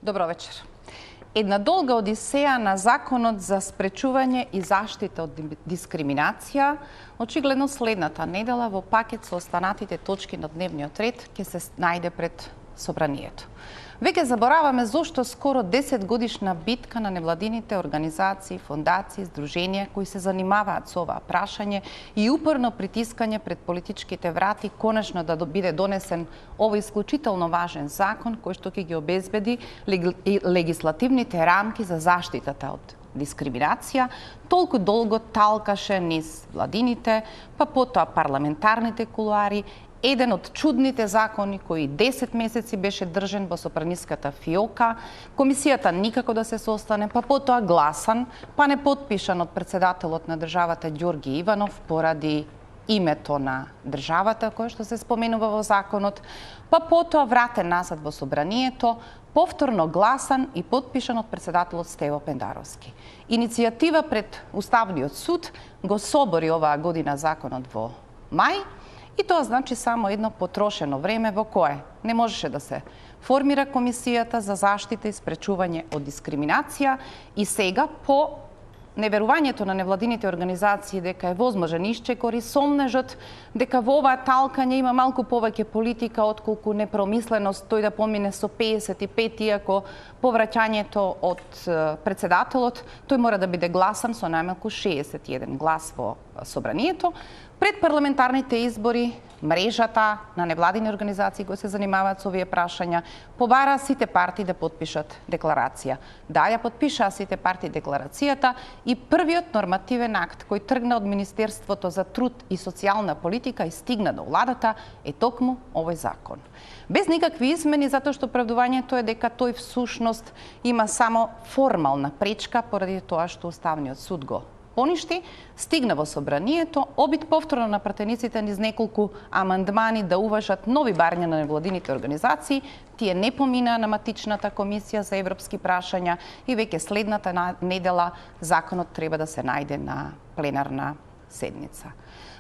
Добро вечер. Една долга одисеја на законот за спречување и заштита од дискриминација, очигледно следната недела во пакет со останатите точки на дневниот ред ќе се најде пред собранието. Веќе забораваме зошто скоро 10 годишна битка на невладините организации, фондации, здруженија кои се занимаваат со оваа прашање и упорно притискање пред политичките врати конечно да биде донесен овој исклучително важен закон кој што ќе ги обезбеди легислативните рамки за заштитата од дискриминација, толку долго талкаше низ владините, па потоа парламентарните кулуари, еден од чудните закони кои 10 месеци беше држен во сопраниската фиока, комисијата никако да се состане, па потоа гласан, па не потпишан од председателот на државата Ѓорги Иванов поради името на државата која што се споменува во законот, па потоа вратен назад во собранието, повторно гласан и потпишан од председателот Стево Пендаровски. Иницијатива пред Уставниот суд го собори оваа година законот во мај, и тоа значи само едно потрошено време во кое не можеше да се формира комисијата за заштита и спречување од дискриминација и сега по неверувањето на невладините организации дека е возможен исчекор и сомнежот дека во оваа талкање има малку повеќе политика отколку непромисленост тој да помине со 55, иако повраќањето од председателот тој мора да биде гласан со најмалку 61 глас во собранието. Пред парламентарните избори, мрежата на невладини организации кои се занимаваат со овие прашања побара сите партии да потпишат декларација. Да, ја потпишаа сите партии декларацијата и првиот нормативен акт кој тргна од Министерството за труд и социјална политика и стигна до владата е токму овој закон. Без никакви измени, затоа што оправдувањето е дека тој всушност има само формална пречка поради тоа што Уставниот суд го поништи, стигна во собранието, обид повторно на пратениците низ неколку амандмани да уважат нови барња на невладините организации, тие не поминаа на матичната комисија за европски прашања и веќе следната недела законот треба да се најде на пленарна седница.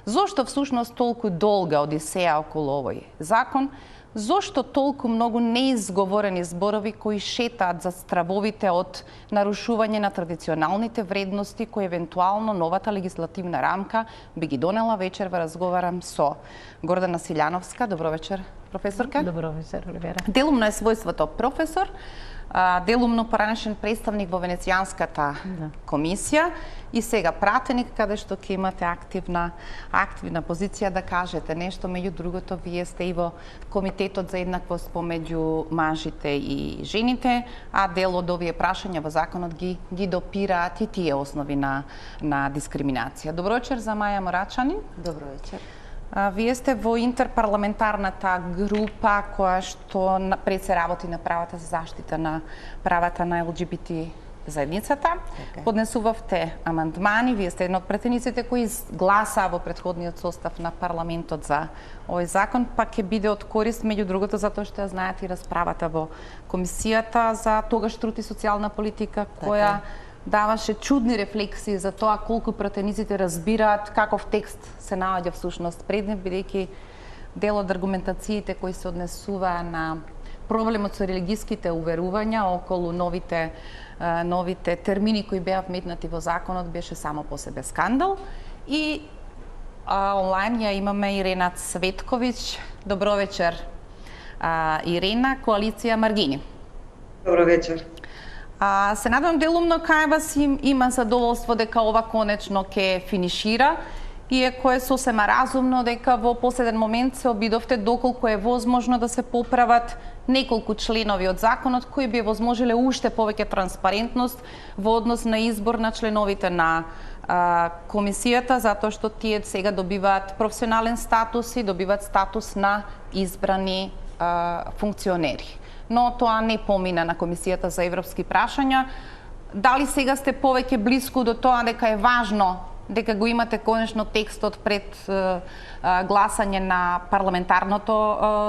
Зошто всушност толку долга одисеја околу овој закон? Зошто толку многу неизговорени зборови кои шетаат за стравовите од нарушување на традиционалните вредности кои евентуално новата легислативна рамка би ги донела? Вечер разговарам со Гордана Силјановска. Добро вечер, професорка. Добро вечер, Оливера. Делумно е својството професор, делумно поранешен представник во Венецијанската комисија и сега пратеник каде што ќе имате активна позиција да кажете нешто. Меѓу другото, вие сте и во Комитетот за еднаквост помеѓу мажите и жените, а дел од овие прашања во законот ги допираат и тие основи на дискриминација. Добро вечер за Маја Морачанин. Добро вечер. Вие сте во интерпарламентарната група која што пред се работи на правата за заштита на правата на ЛГБТ заедницата. Поднесувавте амандмани, вие сте една од претениците кои гласаа во претходниот состав на парламентот за овој закон, па ќе биде од корист, меѓу другото, затоа што ја знаете и расправата во комисијата за тогаш труд и социјална политика, која даваше чудни рефлексии за тоа колку пратениците разбираат каков текст се наоѓа всушност пред нив, бидејќи дел од аргументациите кои се однесуваа на проблемот со религиските уверувања околу новите термини кои беа вметнати во законот беше само по себе скандал. И онлайн ја имаме Ирена Цветковиќ. Добро вечер, Ирена, Коалиција Маргини. Добро вечер. Се надевам делумно кај вас има задоволство дека ова конечно ќе финишира, иако е сосема разумно дека во последен момент се обидовте доколку е возможно да се поправат неколку членови од законот кои би возможеле уште повеќе транспарентност во однос на избор на членовите на комисијата, затоа што тие сега добиваат професионален статус и добиваат статус на избрани функционери. Но тоа не помина на Комисијата за европски прашања. Дали сега сте повеќе блиску до тоа дека е важно дека го имате конечно текстот пред гласање на парламентарното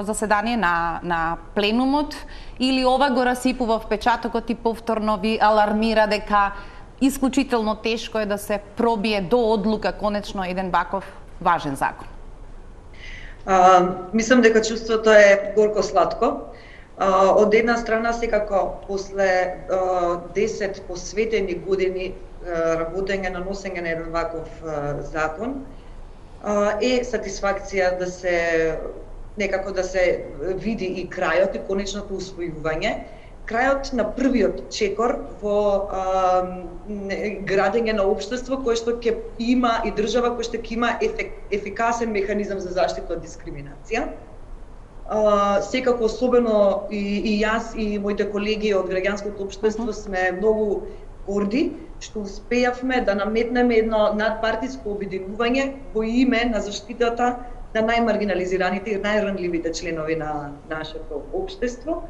заседание на пленумот, или ова го расипува впечатокот и повторно ви алармира дека исклучително тешко е да се пробие до одлука конечно еден ваков важен закон? Мислам дека чувството е горко сладко. Од една страна, секако, после 10 посветени години работење на носење на еден ваков закон, е сатисфакција некако да се види и крајот и конечното усвојување. Крајот на првиот чекор во градење на општество кое што ќе има и држава која што ќе има ефикасен механизам за заштита од дискриминација. Секако, особено и јас и моите колеги од граѓанското општество сме многу горди што успеавме да наметнеме едно надпартиско обединување во име на заштитата на најмаргинализираните и најранливите членови на нашето општество.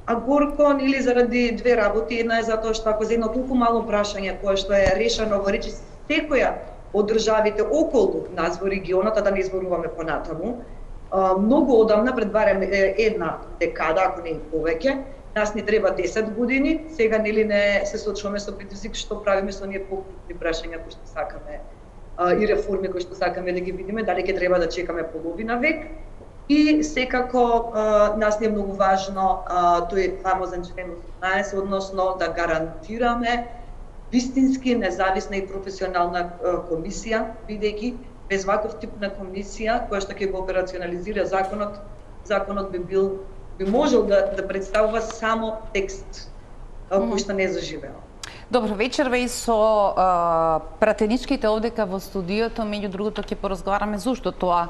А горко, нели, заради две работи. Една е затоа што ако за едно толку мало прашање кое што е решено во речи секоја од државите околу нас во регионот, да не изборуваме понатаму, многу одамна, пред барем една декада, ако не и повеќе, нас ни треба 10 години, сега нели не се соочуваме со притиск што правиме со оние покрупни прашања кои што сакаме и реформи кои што сакаме да ги видиме, дали ќе треба да чекаме половина век. И секако нас не е многу важно тој фамозен член 18, односно да гарантираме вистински независна и професионална комисија, бидејќи без ваков тип на комисија која што ќе го операционализира законот би можел да представува само текст кој што не заживеал. Добро вечерве и со пратеничките овдека во студиото, меѓу другото ќе поразговараме зошто тоа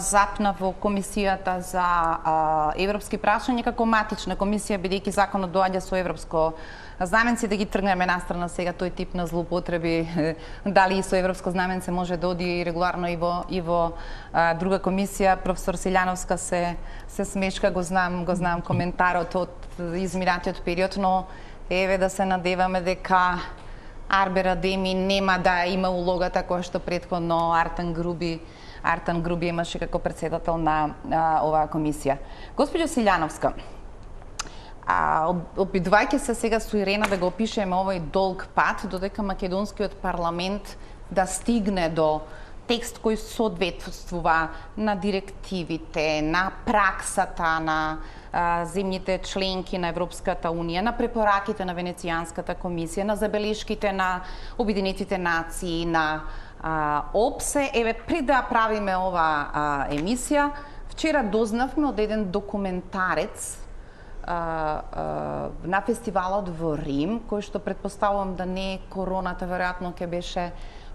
запна во комисијата за европски прашања како матична комисија, бидејќи законот доаѓа со европско знаменце, да ги тргнеме настрана сега тој тип на злоупотреби, дали и со европско знаменце може да оди регуларно и во друга комисија. Професор Силјановска се смешка, го знам коментарот од изминатиот период, но еве да се надеваме дека Арбер Адеми нема да има улогата која што претходно Артан Груби имаше како председател на оваа комисија. Госпоѓо Силјановска, обидувајќи се сега со Ирена да го опишеме овој долг пат додека македонскиот парламент да стигне до текст кој соодветствува на директивите, на праксата на земјите членки на Европската Унија, на препораките на Венецијанската комисија, на забелешките на Обединетите нации, на ОПСЕ. Еве, пред да правиме ова емисија, вчера дознавме од еден документарец на фестивалот во Рим, кој што предпоставувам да не е короната, веројатно ќе беше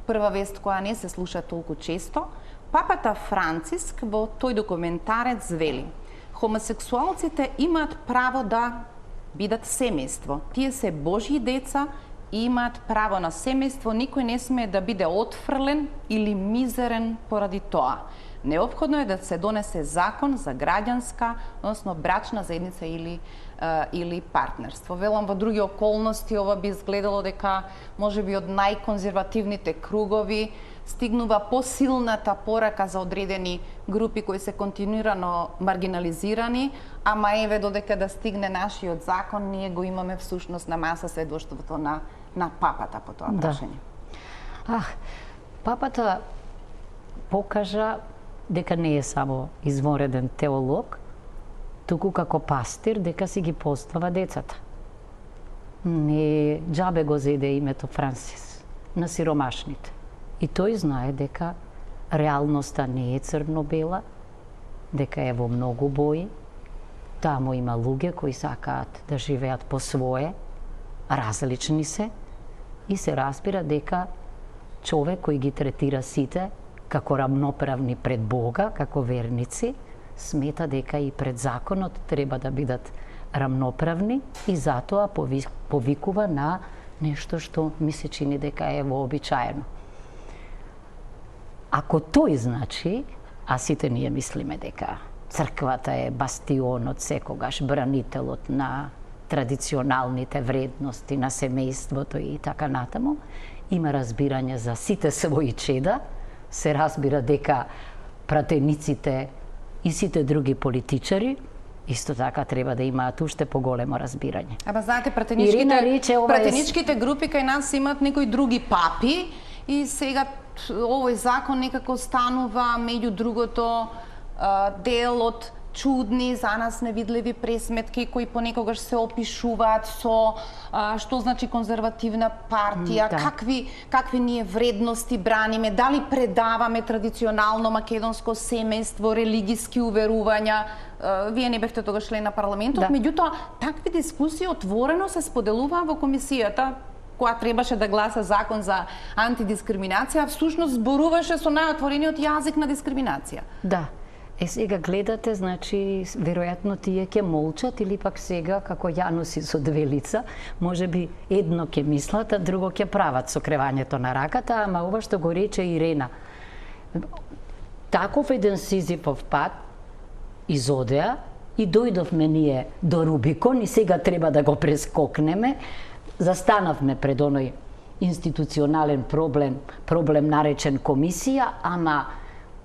прва вест која не се слуша толку често. Папата Франциск во тој документарец вели: хомосексуалците имаат право да бидат семејство. Тие се Божји деца и имаат право на семејство, никој не смее да биде отфрлен или мизерен поради тоа. Неопходно е да се донесе закон за граѓанска, односно брачна заедница или партнерство. Велам, во други околности ова би изгледало дека можеби од најконзервативните кругови стигнува посилната порака за одредени групи кои се континуирано маргинализирани, ама еве додека да стигне нашиот закон, ние го имаме всушност на маса сведоштвото на папата по тоа прашање. Папата покажа дека не е само извонреден теолог, туку како пастир дека си ги постава децата. Не џабе го зеде името Франсис на сиромашните. И тој знае дека реалноста не е црно-бела, дека е во многу бои. Таму има луѓе кои сакаат да живеат по свое, различни се, и се разбира дека човек кој ги третира сите како рамноправни пред Бога, како верници, смета дека и пред законот треба да бидат рамноправни и затоа повикува на нешто што ми се чини дека е вообичаено. Ако тој значи, а сите ние мислиме дека црквата е бастионот секогаш, бранителот на традиционалните вредности на семејството и така натаму, има разбирање за сите своји чеда, се разбира дека пратениците и сите други политичари исто така треба да имаат уште поголемо разбирање. Ама знаете, пратеничките групи кај нас имаат некои други папи и сега овој закон некако станува меѓу другото дел од чудни, за нас невидливи пресметки кои понекогаш се опишуваат со што значи конзервативна партија, какви ние вредности браниме, дали предаваме традиционално македонско семејство, религиски уверувања. Вие не бевте тогаш член на парламентот, меѓутоа такви дискусии отворено се споделуваа во комисијата која требаше да гласа закон за антидискриминација, всушност зборуваше со најотворениот јазик на дискриминација. Да. Сега гледате, значи, веројатно тие ќе молчат или пак сега, како Јануси со две лица, може би едно ќе мислат, а друго ќе прават со кревањето на раката, ама ова што го рече Ирена. Таков еден Сизифов пат изодеа и дојдовме ние до Рубикон и сега треба да го прескокнеме. Застанавме пред оној институционален проблем наречен комисија, ама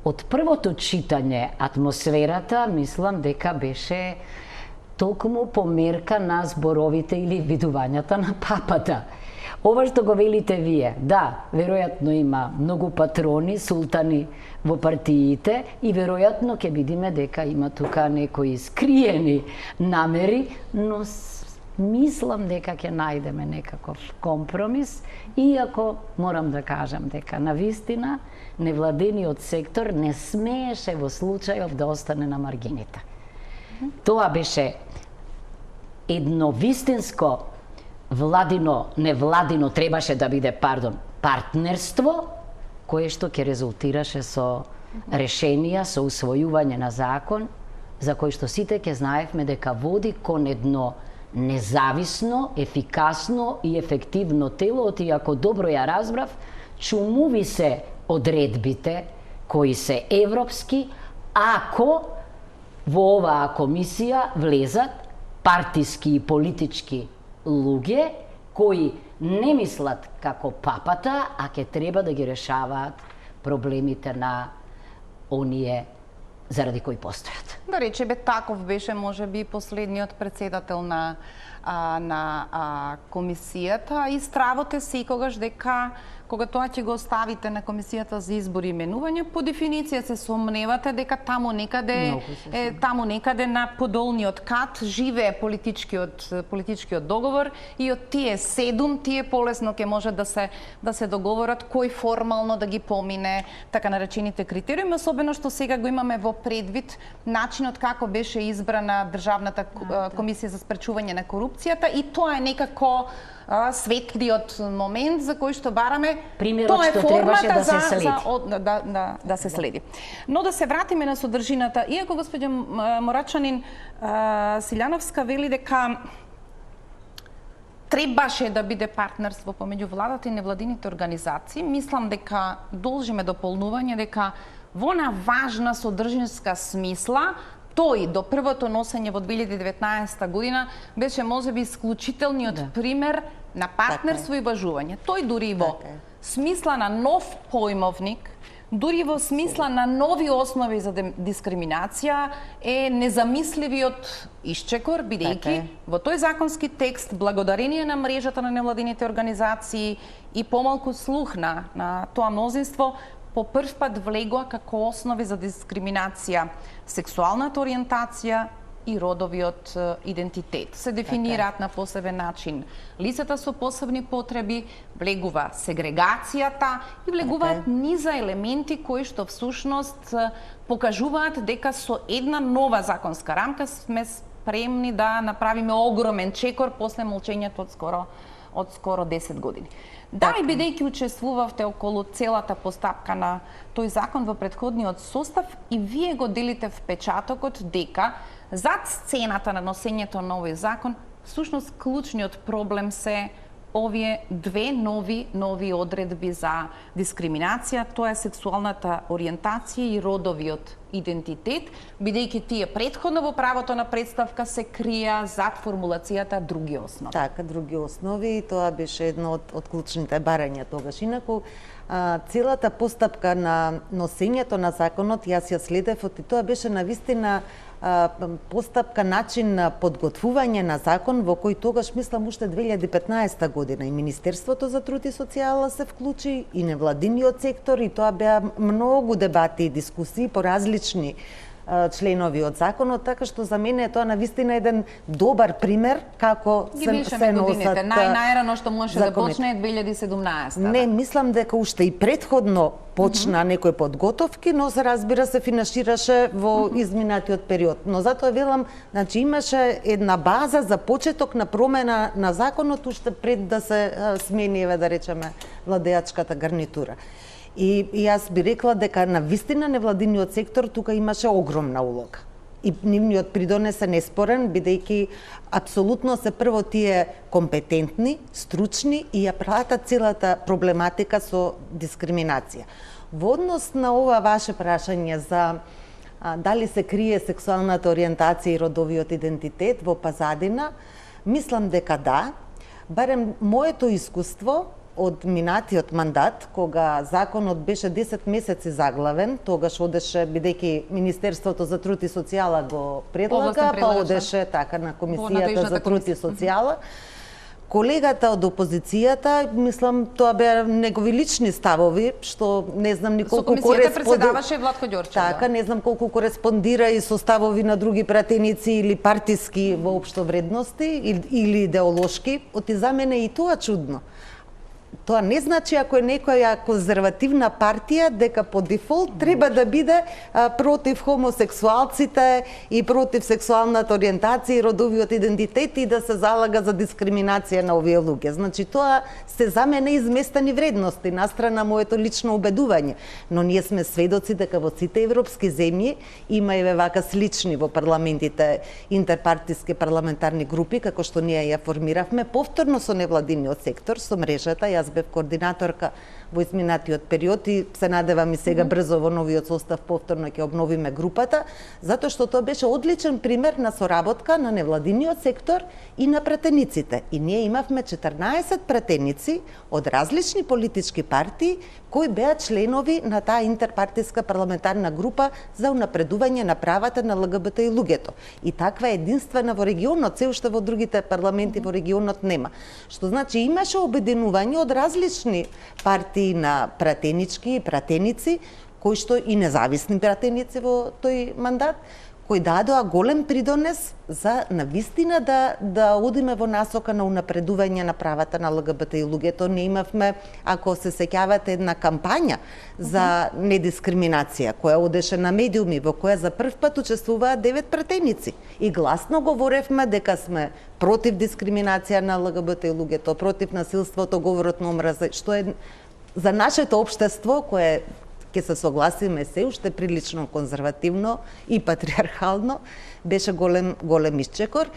од првото читање атмосферата, мислам дека беше толкому померка на зборовите или видувањата на папата. Ова што го велите вие, да, веројатно има многу патрони, султани во партиите и веројатно ќе видиме дека има тука некои скриени намери, но мислам дека ќе најдеме некаков компромис, иако морам да кажам дека навистина невладениот сектор не смееше во случајов да остане на маргините. Тоа беше едно вистинско невладино требаше да биде, партнерство, кое што ќе резултираше со решенија, со усвојување на закон, за кој што сите ќе знаевме дека води кон едно независно, ефикасно и ефективно тело, иако добро ја разбрав, чумуви се одредбите кои се европски, ако во оваа комисија влезат партиски и политички луѓе кои не мислат како папата, а ќе треба да ги решаваат проблемите на оние заради кои постојат. Да речеме, таков беше можеби последниот председател на комисијата и стравот е секогаш дека кога тоа ќе го оставите на комисијата за избори и именување, по дефиниција се сомневате дека таму некаде на подолниот кат живее политичкиот договор и од тие 7 тие полесно ќе може да се договорат кој формално да ги помине така наречените критериуми, особено што сега го имаме во предвид начинот како беше избрана Државната комисија за спречување на корупцијата и тоа е некако светлиот момент за кој што бараме. Примерот што требаше да се следи. Да се следи. Но да се вратиме на содржината. Иако господја Морачанин Силјановска вели дека требаше да биде партнерство помеѓу владата и невладините организации, мислам дека должиме дополнување дека во на важна содржинска смисла тој до првото носење во 2019 година беше можеби исклучителниот пример на партнерство и важување. Тој дури во смисла на нов појмовник, дури во смисла на нови основи за дискриминација е незамисливиот исчекор, бидејќи во тој законски текст, благодарение на мрежата на невладините организации и помалку слух на тоа мнозинство, по прв пат влегоа како основи за дискриминација сексуалната ориентација и родовиот идентитет. Се дефинираат на посебен начин лицата со посебни потреби, влегува сегрегацијата и влегуваат низа елементи кои што всушност покажуваат дека со една нова законска рамка сме спремни да направиме огромен чекор после молчењето од скоро 10 години. Да, и бидејќи учествувавте околу целата постапка на тој закон во претходниот состав и вие го делите впечатокот дека зад сцената на носењето на овој закон, всушност клучниот проблем се овие две нови одредби за дискриминација, тоа е сексуалната ориентација и родовиот идентитет, бидејќи тие претходно во правото на представка се крија зад формулацијата други основи. Така, други основи и тоа беше едно од клучните барања тогаш. Инаку, целата постапка на носењето на законот, јас ја следев, и тоа беше навистина постапка, начин на подготвување на закон во кој тогаш, мислам, уште 2015 година и Министерството за труд и социјала се вклучи и невладиниот сектор и тоа беа многу дебати и дискусии по различни членови од законот, така што за мене е тоа навистина еден добар пример како Ги мешаме годините. Најрано што може да почне е 2017. Не, мислам дека уште и предходно почна некои подготовки, но се разбира се финансираше во изминатиот период. Но затоа велам, значи имаше една база за почеток на промена на законот уште пред да се смени, да речеме, владеачката гарнитура. И јас би рекла дека на вистина невладиниот сектор тука имаше огромна улога. И нивниот придонес е неспорен, бидејќи апсолутно се прво тие компетентни, стручни и ја пратат целата проблематика со дискриминација. Во однос на ова ваше прашање за дали се крие сексуалната ориентација и родовиот идентитет во позадина, мислам дека да. Барем моето искуство од минатиот мандат, кога законот беше 10 месеци заглавен, тогаш одеше, бидејќи Министерството за труд и социјала го предлага, па одеше така на Комисијата за труд и социјала. Колегата од опозицијата, мислам, тоа беа негови лични ставови, што не знам ни колку председаваше Владко Ѓорчев. Така, не знам колку кореспондира и со ставови на други пратеници или партиски воопшто вредности или идеолошки. Оти за мене и тоа чудно. Тоа не значи ако е некоја конзервативна партија дека по дефолт треба да биде против хомосексуалците и против сексуалната ориентација и родовиот идентитет и да се залага за дискриминација на овие луѓе. Значи тоа се за мене изместени вредности настрана моето лично убедување. Но ние сме сведоци дека во сите европски земји има и вака слични во парламентите интерпартиски парламентарни групи, како што ние ја формиравме повторно со невладиниот сектор, со мрежата. Јас бев координаторка во изминатиот период и се надевам и сега брзо во новиот состав повторно ќе обновиме групата, затоа што тоа беше одличен пример на соработка на невладиниот сектор и на пратениците. И ние имавме 14 пратеници од различни политички партии кои беа членови на таа интерпартиска парламентарна група за унапредување на правата на ЛГБТ и луѓето. И таква единствена во регионот, се уште во другите парламенти во регионот нема. Што значи имаше обединување од различни партии на пратенички и пратеници, кои што и независни пратеници во тој мандат, кои дадоа голем придонес за навистина да одиме во насока на унапредување на правата на ЛГБТ и луѓето. Не имавме, ако се сеќавате, една кампања за недискриминација, која одеше на медиуми, во која за прв пат учествуваа 9 пратеници. И гласно говоревме дека сме против дискриминација на ЛГБТ и луѓето, против насилството, говорот на омраза, што е за нашето општество, кое ќе се согласиме се уште прилично конзервативно и патриархално, беше голем исчекор.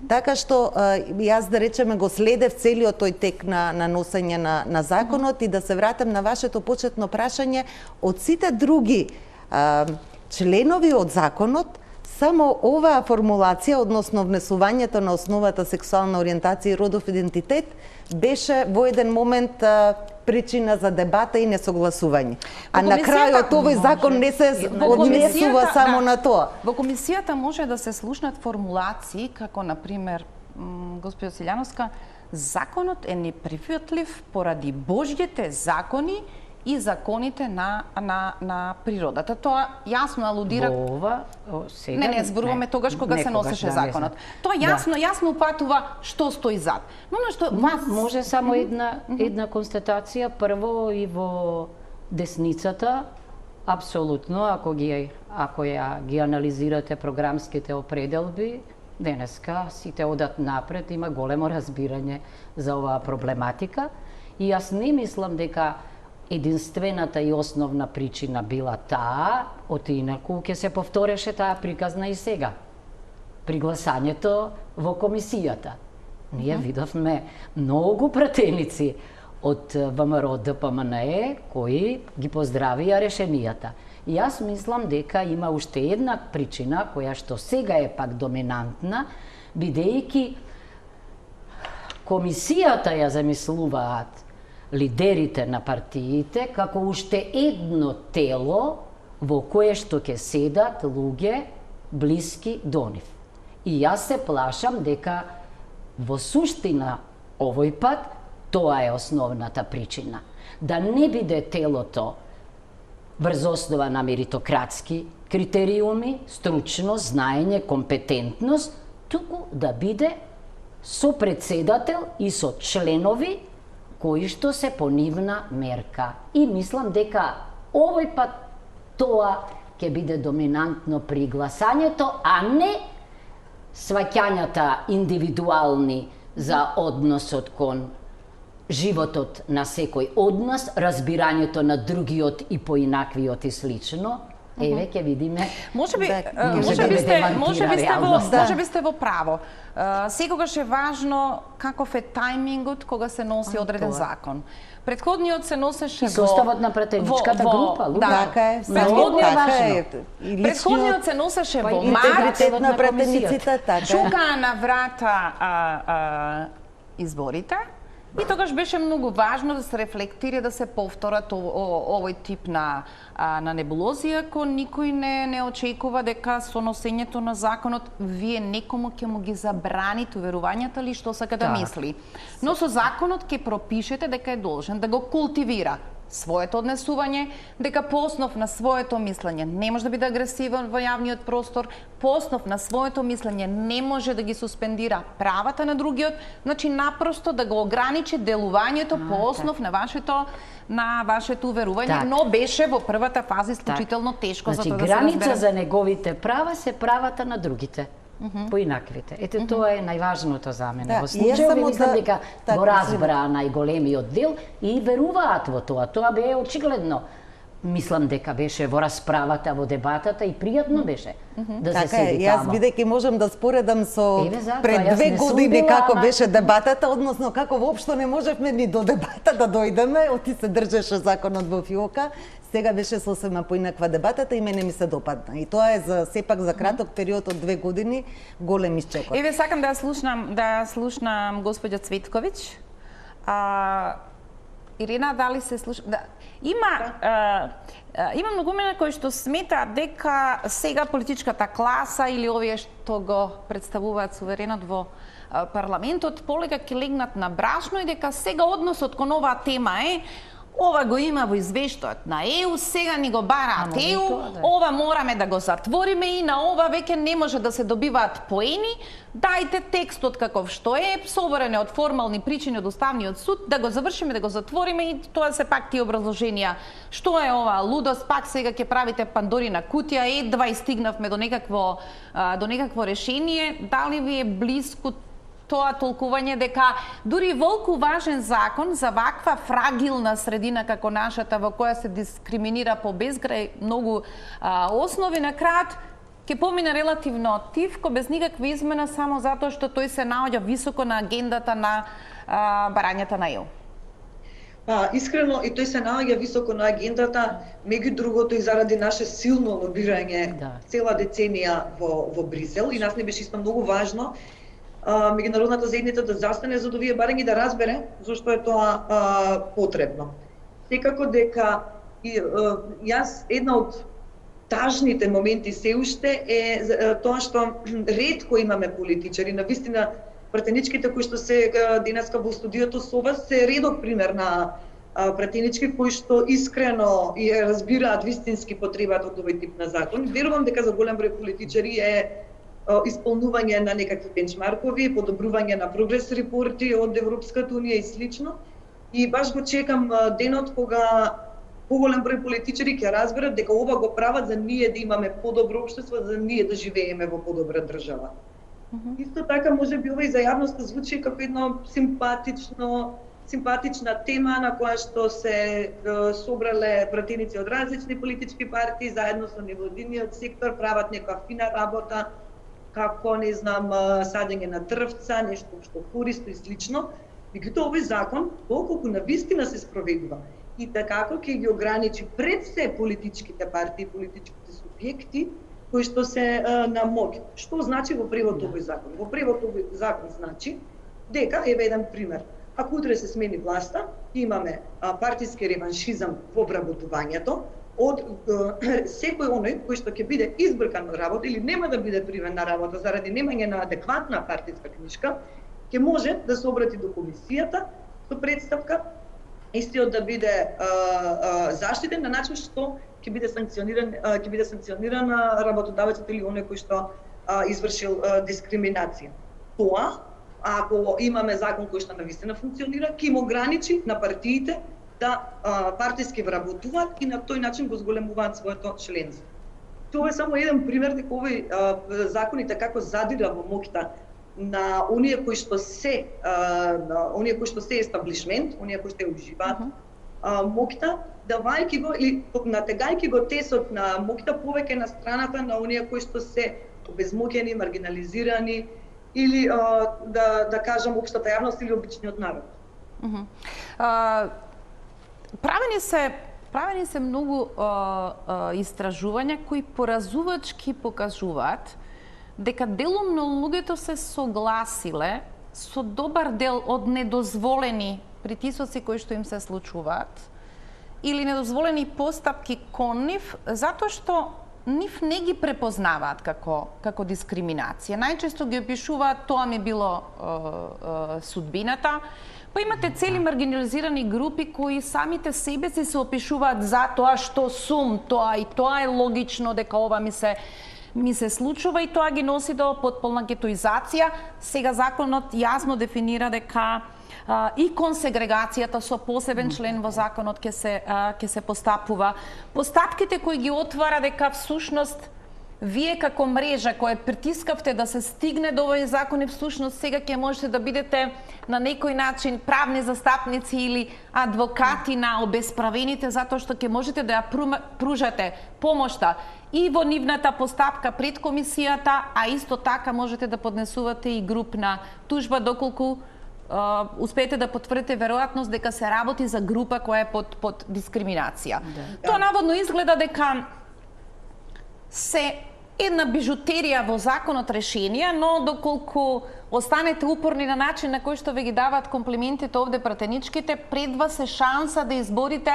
Така што јас да речеме го следев целиот тој тек на носење на законот и да се вратам на вашето почетно прашање, од сите други членови од законот, само оваа формулација, односно внесувањето на основата сексуална ориентација и родов идентитет, беше во еден момент причина за дебата и несогласување. А на крајот овој закон не се однесува само на тоа. Во комисијата може да се слушнат формулации како на пример госпожа Силјановска, законот е неприфатлив поради Божјите закони и законите на природата. Тоа јасно алудира. Ова сега Не зборуваме тогаш кога се носеше законот. Тоа јасно упатува што стои зад. Но што може само една констатација, прво и во десницата апсолутно, ако ја ги анализирате програмските определби, денеска сите одат напред, има големо разбирање за оваа проблематика и јас не мислам дека единствената и основна причина била таа, инаку ќе се повтореше таа приказна и сега. При гласањето во комисијата. Ние видовме многу пратеници од ВМРО ДПМНЕ кои ги поздравија решенијата. И јас мислам дека има уште една причина која што сега е пак доминантна, бидејќи комисијата ја замислуваат лидерите на партиите како уште едно тело во кое што ќе седат луѓе блиски до нив. И јас се плашам дека во суштина овој пат тоа е основната причина. Да не биде телото врз основа на меритократски критериуми, стручност, знаење, компетентност, туку да биде сопредседател и со членови кои што се по нивна мерка. И мислам дека овој пат тоа ќе биде доминантно при гласањето, а не сваќањата индивидуални за односот кон животот на секој од нас, разбирањето на другиот и поинаквиот и слично. Еве ќе видиме. Може би сте во право. Секогаш е важно каков е тајмингот кога се носи одреден закон. Предходниот се носеше во составот на пратеничката група, така е. Предходниот се носеше во март. Интегритет на пратениците, така. Чука на врата изборите. И тогаш беше многу важно да се рефлектира, да се повторат овој тип на небулозија, ако никој не очекува дека со носењето на законот вие некому ќе му ги забраните уверувањата ли што сака да мисли. Но со законот ќе пропишете дека е должен да го култивира своето однесување, дека по основ на своето мислење не може да биде агресивен во јавниот простор, по основ на своето мислење не може да ги суспендира правата на другиот, значи напросто да го ограничи делувањето по основ на вашето уверување, но беше во првата фаза исклучително тешко за тоа да се разбере. Граница за неговите права се правата на другите. Поинаквите. Ете, тоа е најважното за мене. Во случајот мислам дека го разбраа најголемиот дел и веруваат во тоа. Тоа бе очигледно. Мислам дека беше во расправата, во дебатата и пријатно беше да се седи тамо. Јас бидејќи можам да споредам со пред 2 години како беше дебатата, односно како воопшто не можевме ни до дебата да дојдеме, оти се држеше законот во фиока. Сега беше сосема поинаква дебатата и мене ми се допадна. И тоа е сепак за краток период од 2 години голем исчекор. Еве сакам да слушнам господја Цветковиќ. Ирина, дали се слуша? Има многумина кои што сметаат дека сега политичката класа или овие што го представуваат суверенот во парламентот полека ќе легнат на брашно и дека сега односот кон оваа тема е ова го има во извештајот на ЕУ, сега ни го бараат ЕУ, ова мораме да го затвориме и на ова веќе не може да се добиваат поени, дајте текстот каков што е, соборен од формални причини од Уставниот суд, да го завршиме, да го затвориме и тоа се пак тие образложенија. Што е ова лудост, пак сега ќе правите Пандорина кутија, едва и стигнавме до некакво решение, дали ви е блиску тоа толкување дека дури волку важен закон за ваква фрагилна средина како нашата во која се дискриминира по безкрај многу основи, на крајот ќе помине релативно тивко, без никаква измена, само затоа што тој се наоѓа високо на агендата на барањата на ЕУ. Искрено, и тој се наоѓа високо на агендата, меѓу другото и заради наше силно лобирање цела деценија во Брисел, и нас не беше исто многу важно меѓународната заедница да застане за овие барања и да разбере зошто е тоа потребно. Секако дека јас една од тажните моменти се уште е тоа што ретко имаме политичари, навистина пратеничките кои што се денеска во студиото со вас се редок пример на пратенички кои што искрено и разбираат вистински потребата од овој тип на закон. Верувам дека за голем број политичари е исполнување на некакви бенчмаркови, подобрување на прогрес репорти од Европската унија и слично. И баш го чекам денот кога поголем број политичари ќе разберат дека ова го прават за ние да имаме подобро општество, за ние да живееме во подобра држава. Исто така, можеби ова и за јавноста звучи како едно симпатична тема на која што се собрале пратеници од различни политички партии заедно со невладиниот сектор, прават некоја фина работа, како, не знам, садење на дрвца, нешто што користи и слично. Меѓутоа, овој закон, доколку навистина се спроведува и така ќе ги ограничи пред се политичките партии, политичките субјекти, кои што се на моќ. Што значи во превод овој закон? Во превод овој закон значи дека, еве еден пример, ако утре се смени власта, имаме партиски реваншизам во вработувањето, од секој оној кој што ќе биде избркан на работа или нема да биде привен на работа заради немање на адекватна партиска книшка, ќе може да се обрати до комисијата со представка истиот да биде заштитен на начин што ќе биде санкциониран работодавецот или оној кој што извршил дискриминација. Тоа, ако имаме закон кој што навистина функционира, ќе им ограничи на партиите да партиски вработуваат и на тој начин го зголемуваат своето членство. Тоа е само еден пример дека овој законите како задира во моќта на оние кои што се естаблишмент, оние кои што уживаат моќта, давајќи го или натегајќи го тесот на моќта повеќе на страната на оние кои што се обезмоќени, маргинализирани или да кажам општата јавност или обичниот народ. Правени се многу истражувања кои поразувачки покажуваат дека делом на луѓето се согласиле со добар дел од недозволени притисоци кои што им се случуваат или недозволени постапки кон нив, затоа што нив не ги препознаваат како дискриминација. Најчесто ги опишуваат тоа ми било судбината. Па имате цели маргинализирани групи кои самите себе си се опишуваат за тоа што сум, тоа и тоа е логично дека ова ми се случува и тоа ги носи до потполна гетоизација. Сега законот јасно дефинира дека и кон сегрегацијата со посебен член во законот ќе се постапува. Постапките кои ги отвара дека всушност вие како мрежа која притискавте да се стигне до овој закон и всушност сега ќе можете да бидете на некој начин правни застапници или адвокати на обесправените затоа што ќе можете да ја пружате помошта и во нивната постапка пред комисијата, а исто така можете да поднесувате и групна тужба доколку успеете да потврдите веројатност дека се работи за група која е под дискриминација. Тоа наводно изгледа дека се една бижутерија во законот решенија, но доколку останете упорни на начин на кој што ве ги даваат комплиментите овде пратеничките, пред вас е шанса да изборите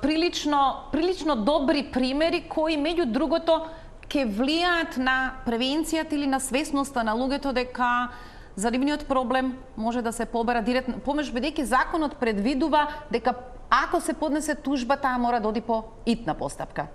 прилично добри примери кои меѓу другото ќе влијаат на превенцијата или на свесноста на луѓето дека за нивниот проблем може да се побара директно помош, бидејќи законот предвидува дека ако се поднесе тужба, таа мора да оди по итна постапка.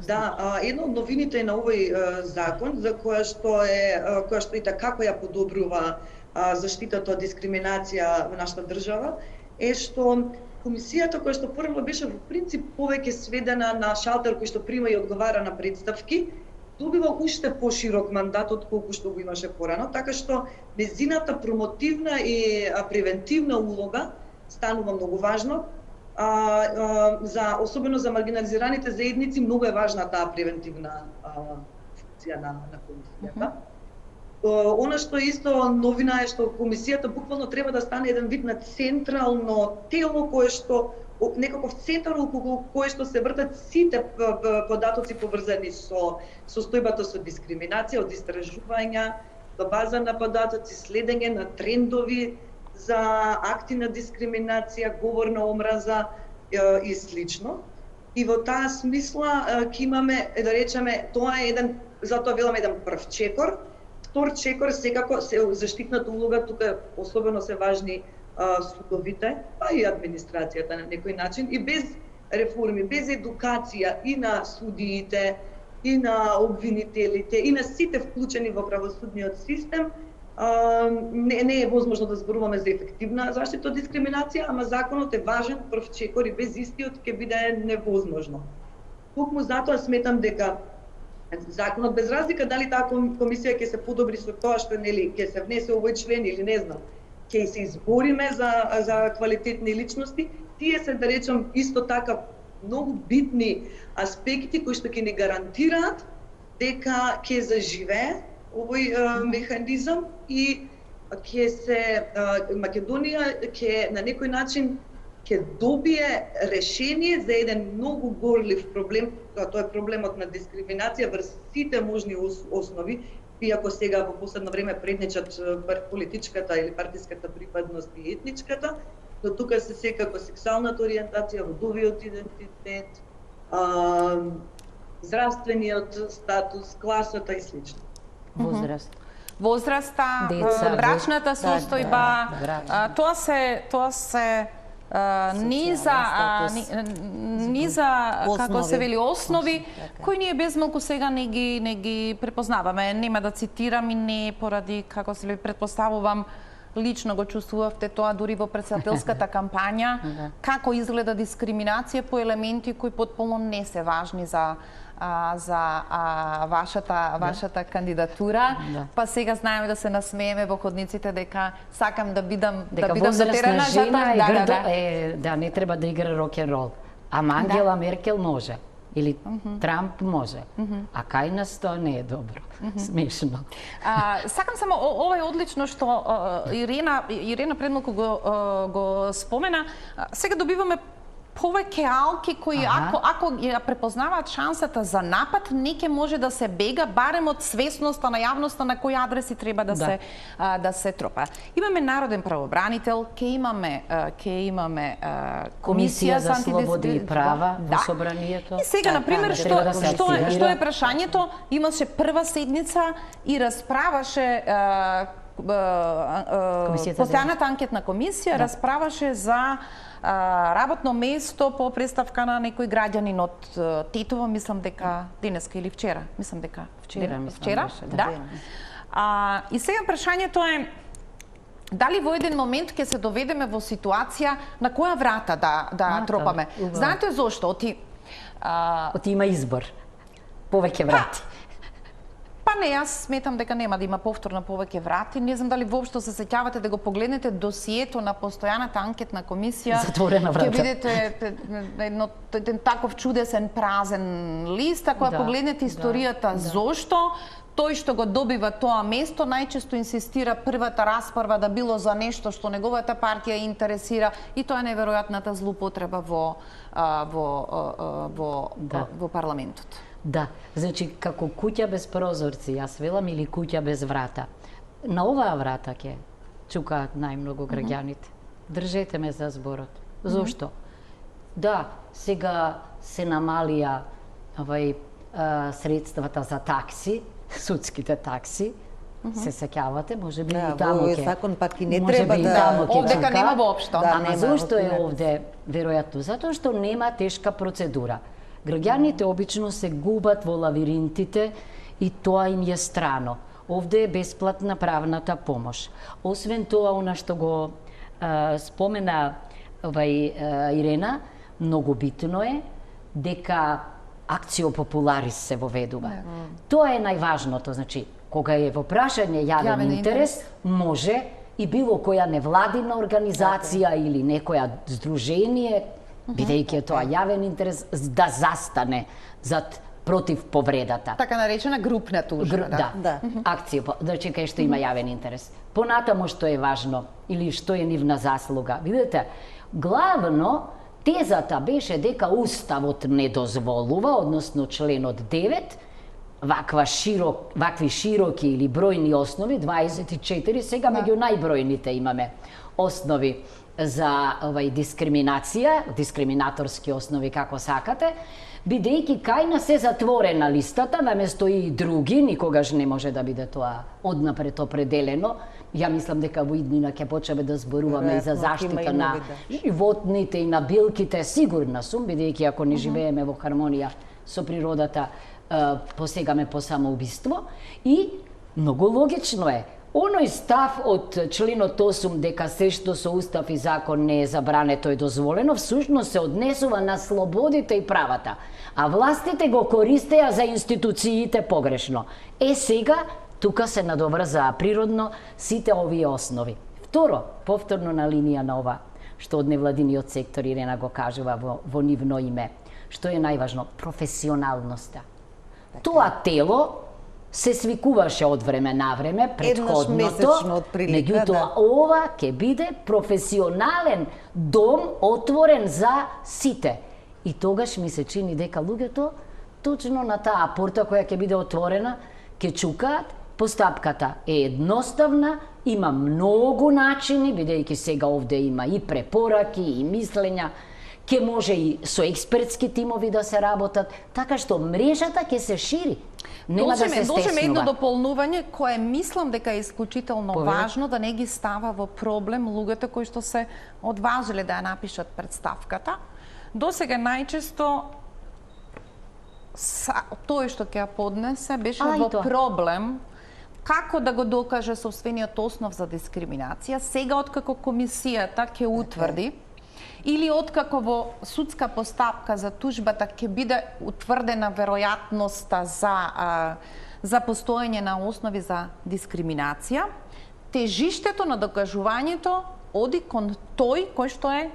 Да, една од новините на овој закон, за која што и така ја подобрува заштитата од дискриминација во нашата држава, е што комисијата која што порано беше во принцип повеќе сведена на шалтер кој што прима и одговара на представки, добива уште поширок мандат од колку што го имаше порано, така што незината промотивна и превентивна улога станува многу важно. Особено за маргинализираните заедници многу е важна таа превентивна функција на комисијата. Она што исто новина е што комисијата буквално треба да стане еден вид на централно тело кое што некаков центар околу кое што се вртат сите податоци поврзани со состојбата со дискриминација, од истражувања до база на податоци, следење на трендови за акти на дискриминација, говор на омраза и слично. И во таа смисла ќе имаме, да речеме, тоа е еден, затоа велам еден прв чекор. Втор чекор секако се заштитната улога, тука особено се важни судовите, па и администрацијата на некој начин, и без реформи, без едукација и на судиите, и на обвинителите, и на сите вклучени во правосудниот систем, не е возможно да зборуваме за ефективна заштита од дискриминација, ама законот е важен прв чекор и без истиот ќе биде невозможно. Токму затоа сметам дека законот, без разлика дали таа комисија ќе се подобри со тоа што ќе се внесе овој член или не знам, ќе се избориме за квалитетни личности, тие се, да речем, исто така многу битни аспекти кои што ќе ни гарантираат дека ќе заживее овој механизам и ќе се Македонија ќе на некој начин ќе добие решение за еден многу горлив проблем, тоа е проблемот на дискриминација врз сите можни основи, иако сега во последно време предничат политичката или партиската припадност и етничката, но тука се секако сексуалната ориентација, родовиот идентитет, здравствениот статус, класата и слично. Возраста, брачната состојба, тоа се ни за како се вели основи кои ние безмалку сега не ги препознаваме. Нема да цитирам и не поради како се претпоставувам лично го чувствувавте тоа дури во претседателската кампања, како изгледа дискриминација по елементи кои потполно не се важни за вашата кандидатура. Па сега знаеме да се насмееме во ходниците дека сакам да бидам дотерана жена да не треба да игра рок-н-рол. Ама Ангела Меркел може. Или Трамп може. А кај нас тоа не е добро. Смешно. Сакам само, ова е одлично што Ирена предмалку го спомена. Сега добиваме повеќе алки кои ако ја препознаваат шансата за напад, не ќе може да се бега барем од свесноста на јавноста на кои адреси треба да се тропа. Имаме народен правобранител, ќе имаме комисија за слободи и права во собранието. И сега на пример што е прашањето, имаше прва седница и расправаше постојаната анкетна комисија расправаше за работно место по представка на некој граѓанин од Тетово, мислам дека денеска или вчера, мислам дека вчера, да. И сега прашањето е дали во еден момент ќе се доведеме во ситуација на која врата да тропаме. Знаете зошто? Оти има избор. Повеќе врати. Па не, јас сметам дека нема да има повтор на повеќе врати. Не знам дали воопшто се сеќавате да го погледнете досието на постојаната анкетна комисија. Затворена врата. Ќе видите еден таков чудесен празен лист. Ако ја погледнете историјата зошто, тој што го добива тоа место најчесто инсистира првата расправа да било за нешто што неговата партија интересира и тоа е неверојатната злоупотреба во парламентот. Да, значи како куќа без прозорци, јас велам, или куќа без врата. На оваа врата ќе чукаат најмногу граѓаните. Држете ме за зборот. Зошто? Да, сега се намалија средствата за такси, судските такси, се сеќавате, може би и таму ќе. Закон пак и не треба да овдека нема воопшто. Ама зошто е овде веројатно? Затоа што нема тешка процедура. Граѓаните обично се губат во лавиринтите и тоа им е страно. Овде е бесплатна правната помош. Освен тоа, она што го спомена Ирена, многу битно е дека акцио популарис се воведува. Тоа е најважното, значи, кога е во прашање јавен интерес, може и било која невладина организација или некоја здружение, бидејќи е тоа јавен интерес, да застане зад против повредата. Така наречена групна тужба. Да. Акција, значи кај што има јавен интерес. Понатаму што е важно или што е нивна заслуга. Видите, главно тезата беше дека Уставот не дозволува, односно членот 9, вакви широки или бројни основи, 24, сега меѓу најбројните имаме основи за дискриминација, дискриминаторски основи како сакате, бидејќи кај нас е затворена листата, наместо и други, никогаш не може да биде тоа однапред определено. Ја мислам дека во иднина ќе почнеме да зборуваме и за заштита на животните и на билките, сигурна сум, бидејќи ако не живееме во хармонија со природата, посегаме по самоубиство. И многу логично е, оној став од членот 8 дека се што со устав и закон не е забрането е дозволено, всушност се однесува на слободите и правата, а властите го користеа за институциите погрешно. Сега, тука се надоврзаа природно сите овие основи. Второ, повторно на линија на ова, што од невладиниот сектор Ирена го кажува во нивно име, што е најважно, професионалноста. Тоа тело се свикуваше од време на време, претходното, меѓутоа ова ќе биде професионален дом отворен за сите. И тогаш ми се чини дека луѓето точно на таа порта која ќе биде отворена, ќе чукаат. Постапката е едноставна, има многу начини, бидејќи сега овде има и препораки, и мислења. ќе може и со експертски тимови да се работат, така што мрежата ќе се шири. Нема да се Должеме едно стеснува. дополнување кое мислам дека е исклучително важно да не ги става во проблем луѓето кои што се одважили да ја напишат представката. Досега најчесто тој што ќе ја поднесе беше во проблем како да го докаже сопствениот основ за дискриминација. Сега откако комисијата ќе утврди или откако во судска постапка за тужбата ќе биде утврдена веројатноста за постоење на основи за дискриминација, тежиштето на докажувањето оди кон тој кој што е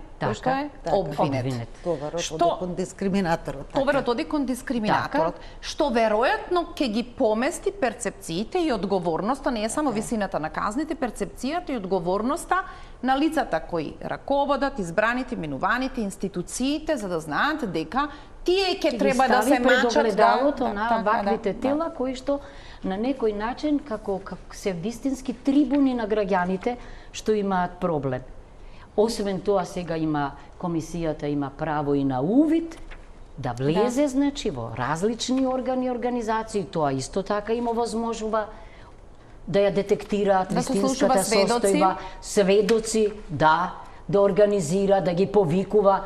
обвинет. Товарот оди кон дискриминаторот. Товарот оди кон дискриминаторот, што веројатно ќе ги помести перцепциите и одговорноста, не е само висината на казните, перцепцијата и одговорноста на лицата кои раководат, избраните, менуваните, институциите, за да знаат дека тие ќе треба да се мачат огледалото на ваквите тела кои што на некој начин како се вистински трибуни на граѓаните што имаат проблем. Освен тоа, сега комисијата има право и на увид да влезе, значи, во различни органи и организации. Тоа исто така има возможува да ја детектираат вистинската состојба, сведоци, да организира, да ги повикува.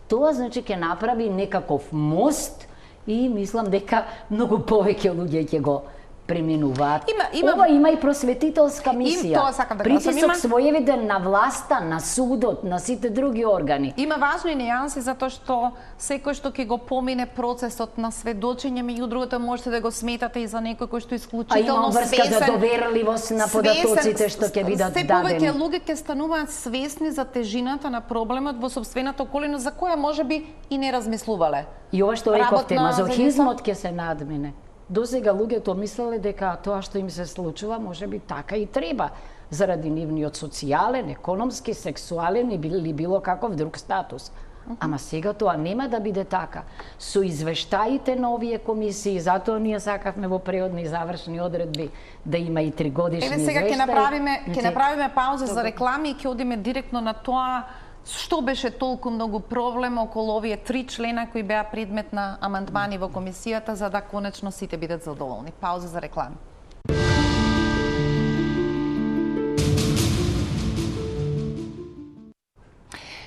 Тоа, значи, ќе направи некаков мост и мислам дека многу повеќе луѓе ќе го преминуваат. Ова има и просветителска мисија. Притисок своевиден на власта, на судот, на сите други органи. Има важни нијанси затоа што секој што ќе го помине процесот на сведочење, меѓу другото можете да го сметате и за некој кој што исклучително свесен. Има врска за доверливост на податоците што ќе бидат дадени. Се повеќе луѓе ќе стануваат свесни за тежината на проблемот во сопствената околина за која можеби и не размислувале. И ова што рековте, мазохизмот ќе се надмине. Досега луѓето мислеле дека тоа што им се случува можеби така и треба, заради нивниот социјален, економски, сексуален или било каков друг статус. Ама сега тоа нема да биде така. Со извештаите на овие комисии, затоа ние сакавме во преодни и завршни одредби да има и 3-годишни извештаи. Сега ќе направиме пауза за реклами и ќе одиме директно на тоа што беше толку многу проблем околу овие 3 члена кои беа предмет на амандмани во комисијата за да конечно сите бидат задоволни. Пауза за реклами.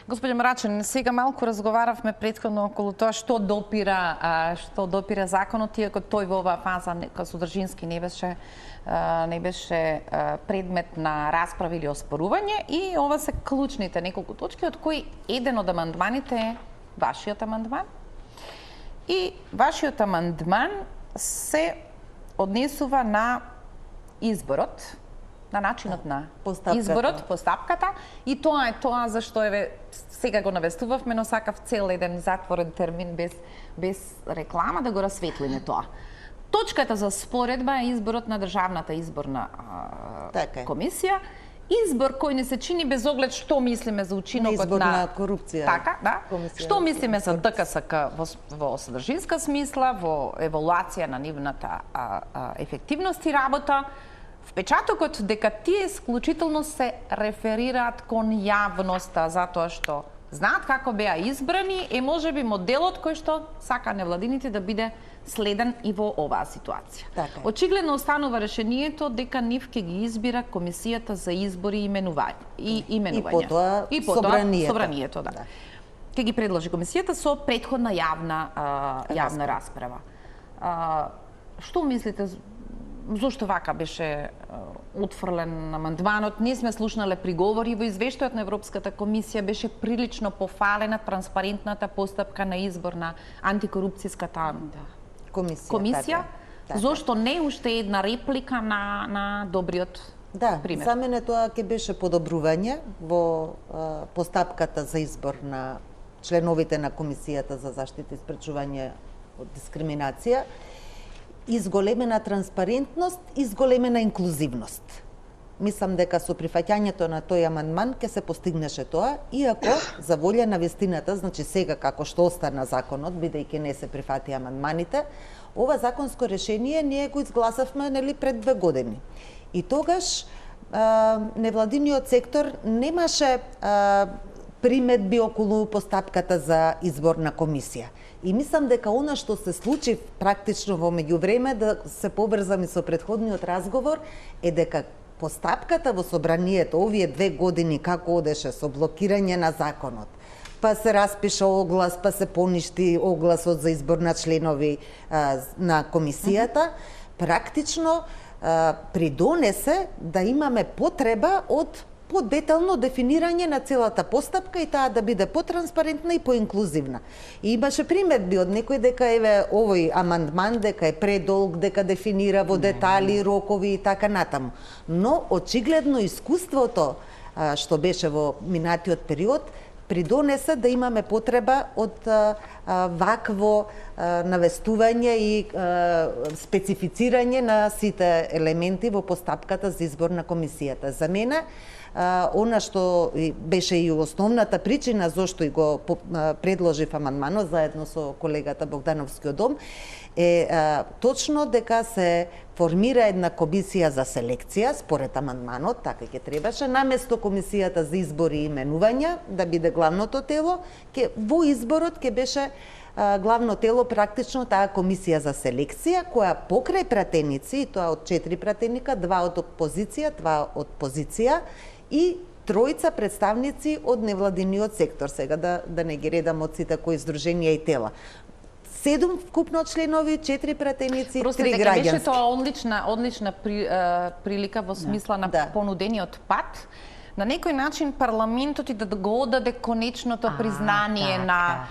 Господин Мрачен, сега малку разговаравме претходно околу тоа што допира законот, иако тој во оваа фаза содржински не беше предмет на расправа или оспорување, и ова се клучните неколку точки, од кои еден од амандманите е вашиот амандман. И вашиот амандман се однесува на изборот, на начинот на изборот, постапката, и тоа е тоа зашто сега го навестувавме, но сакав цел еден затворен термин без реклама да го расветлиме тоа. Точката за споредба е изборот на Државната изборна комисија, избор кој не се чини без оглед што мислиме за учинокот на корупција. Така, да. Што мислиме за ДКСК во содржинска смисла, во евалуација на нивната ефективност и работа. Впечатокот дека тие исклучително се реферираат кон јавноста затоа што знаат како беа избрани е можеби моделот кој што сака невладините да биде следен и во оваа ситуација. Очигледно останува решението дека нив ќе ги избира комисијата за избори и именување. И потоа собранието, да. Ќе ги предложи комисијата со претходна јавна расправа. Што мислите? Зошто вака беше утфрлен амандманот? Не сме слушнале приговори. Во извештајот на Европската комисија беше прилично пофалена транспарентната постапка на избор на антикорупцијската комисија. Зошто не уште една реплика на добриот пример? За мене тоа ќе беше подобрување во постапката за избор на членовите на Комисијата за заштита и спречување од дискриминација, изголемена транспарентност и изголемена инклузивност. Мислам дека со прифаќањето на тој амандман ќе се постигнеше тоа, иако за волја на вистината, значи сега како што остана законот, бидејќи не се прифати амандманите, ова законско решение ние го изгласавме пред 2 години. И тогаш невладиниот сектор немаше приметби околу постапката за избор на комисија. И мислам дека она што се случи практично во меѓувреме, да се поврзам и со претходниот разговор, е дека постапката во собранието овие 2 години како одеше со блокирање на законот, па се распиша оглас, па се поништи огласот за избор на членови на комисијата, практично придонесе да имаме потреба од подетално дефинирање на целата постапка и таа да биде потранспарентна и поинклузивна. И имаше приметби од некој дека еве овој амандман дека е предолг, дека дефинира во детали рокови и така натаму. Но очигледно искуството што беше во минатиот период придонесе да имаме потреба од вакво навестување и специфицирање на сите елементи во постапката за избор на комисијата. За мене, она што беше и основната причина зошто и го предложив амандманот заедно со колегата Богдановски од Дом, е точно дека се формира една комисија за селекција, според амандманот, така ќе требаше, наместо комисијата за избори и именувања, да биде главното тело, во изборот ќе беше главно тело практично таа комисија за селекција, која покрај пратеници, и тоа од 4 пратеника, 2 од опозиција, 2 од позиција и 3 представници од невладиниот сектор, сега да не ги редам од сите кои здруженија и тела. 7 вкупно членови, 4 пратеници, 3 граѓански. Беше тоа одлична прилика во смисла на понудениот пат. На некој начин парламентот и да го одаде конечното признание на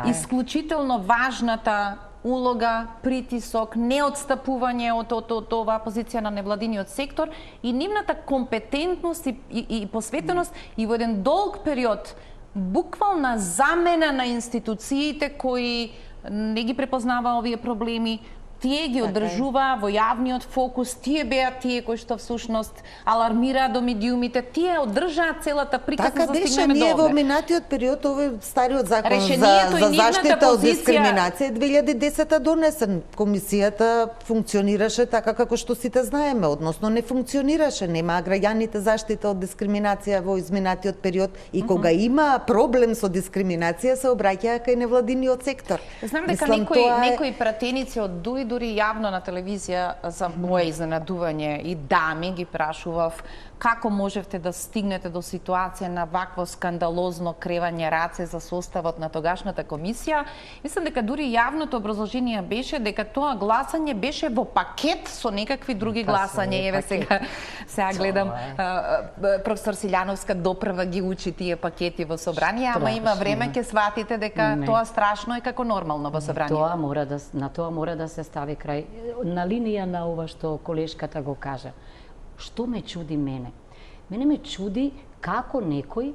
исклучително важната улога, притисок, неотстапување од оваа позиција на невладиниот сектор и нивната компетентност и посветеност и во еден долг период буквална замена на институциите кои не ги препознава овие проблеми, тие ги одржува во јавниот фокус, тие беа тие кои што всушност алармираа до медиумите, тие одржаат целата приказна за стигнеме до овде. Така беше, ние во минатиот период, овој стариот закон за заштита од дискриминација 2010 донесен. Комисијата функционираше така како што сите знаеме, односно не функционираше, немаа граѓаните заштита од дискриминација во изминатиот период и кога има проблем со дискриминација се обраќаа кај невладиниот сектор. Знам дека некои пратеници од дури јавно на телевизија за моje изненадување и дами ги прашував како можевте да стигнете до ситуација на вакво скандалозно кревање раце за составот на тогашната комисија. Мислам дека дури јавното образложение беше дека тоа гласање беше во пакет со некакви други гласања. Еве сега гледам професор Силјановска допрва ги учи тие пакети во собрание, ама има време ќе сватите дека тоа страшно е како нормално во собрание. На тоа мора да се стави крај. На линија на ова што колешката го кажа. Што ме чуди мене? Мене ме чуди како некој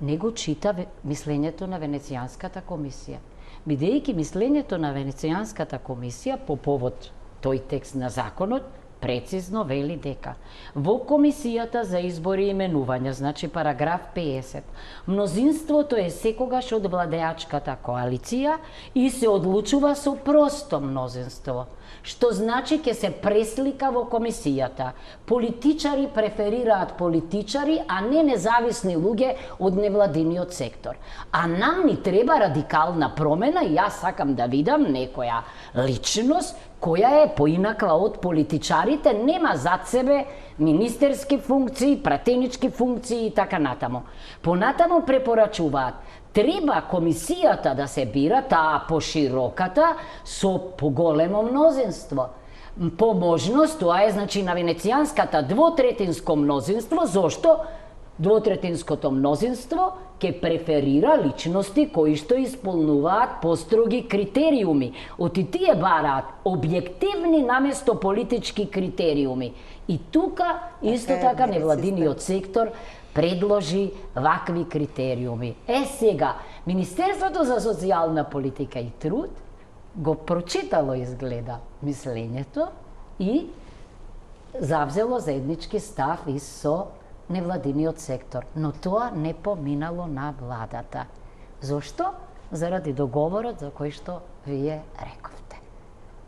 не го чита мислењето на Венецијанската комисија. Бидејќи мислењето на Венецијанската комисија по повод тој текст на законот прецизно вели дека во комисијата за избори и именувања, значи параграф 50, мнозинството е секогаш од владеачката коалиција и се одлучува со просто мнозинство, што значи ќе се преслика во комисијата. Политичари преферираат политичари, а не независни луѓе од невладиниот сектор. А нам ни треба радикална промена и јас сакам да видам некоја личност која е поинаква од политичарите, нема зад себе министерски функции, пратенички функции и така натаму. Понатаму препорачуваат треба комисијата да се бира, таа пошироката, со поголемо мнозинство. По можност, тоа е значи на Венецијанската двотретинско мнозинство, зошто двотретинското мнозинство ќе преферира личности кои што исполнуваат построги критериуми. Оти тие бараат објективни наместо политички критериуми. И тука исто така невладиниот сектор предложи вакви критериуми. Сега, Министерството за социјална политика и труд го прочитало изгледа мислењето и завзело заеднички став и со невладиниот сектор, но тоа не поминало на владата. Зошто? Заради договорот за кој што вие рековте.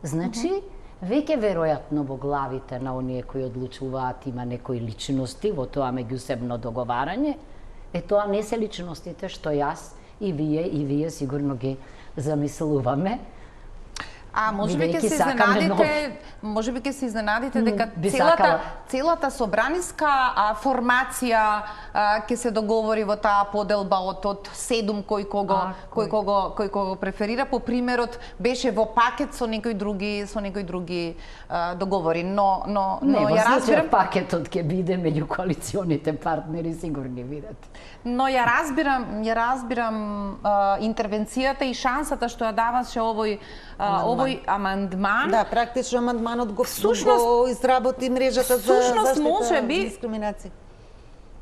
Значи, веќе веројатно во главите на оние кои одлучуваат има некои личности во тоа меѓусебно договарање, Тоа не се личностите што јас и вие сигурно ги замислуваме. Може би ќе се изненадите, дека целата собраниска формација ќе се договори во таа поделба од 7 кој кого преферира. По примерот беше во пакет со некои други договори, но ја разбирам пакетот ќе биде меѓу коалиционите партнери, сигурни видете. Но ја разбирам интервенцијата и шансата што ја даваше овој амандман. Да, практично амандманот го изработи мрежата за заштита од дискриминација.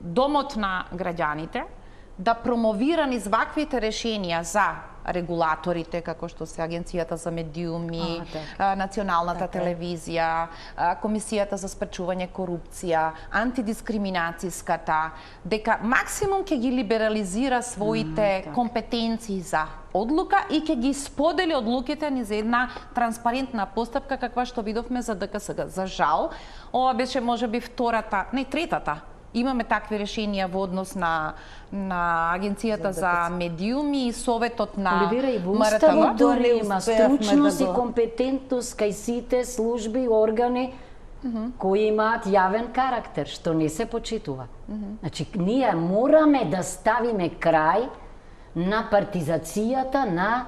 Домот на граѓаните да промовира низ ваквите решенија за регулаторите, како што се Агенцијата за медиуми, Националната телевизија, Комисијата за спречување корупција, антидискриминацијската, дека максимум ќе ги либерализира своите компетенции за одлука и ќе ги сподели одлуките низ една транспарентна постапка каква што видовме за ДКСГ. За жал, ова беше можеби третата. Имаме такви решенија во однос на Агенцијата за медиуми и Советот на Оливира, и во Уставот дори има стручност и компетентност кај сите служби и органи кои имаат јавен карактер, што не се почитува. Значи, ние мораме да ставиме крај на партизацијата на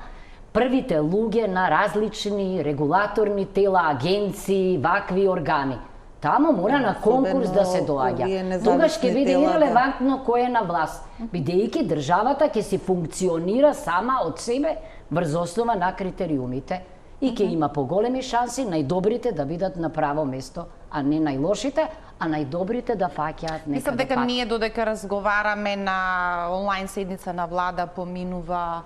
првите луѓе на различни регулаторни тела, агенции, вакви органи. Таму мора на конкурс да се доаѓа. Тогаш ќе биде ирелевантно кој е на власт, бидејќи државата ќе си функционира сама од себе врз основа на критериумите и ќе има поголеми шанси најдобрите да бидат на право место, а не најлошите, а најдобрите да фаќаат некаде. Мислам дека ние додека разговараме на онлайн седница на влада поминува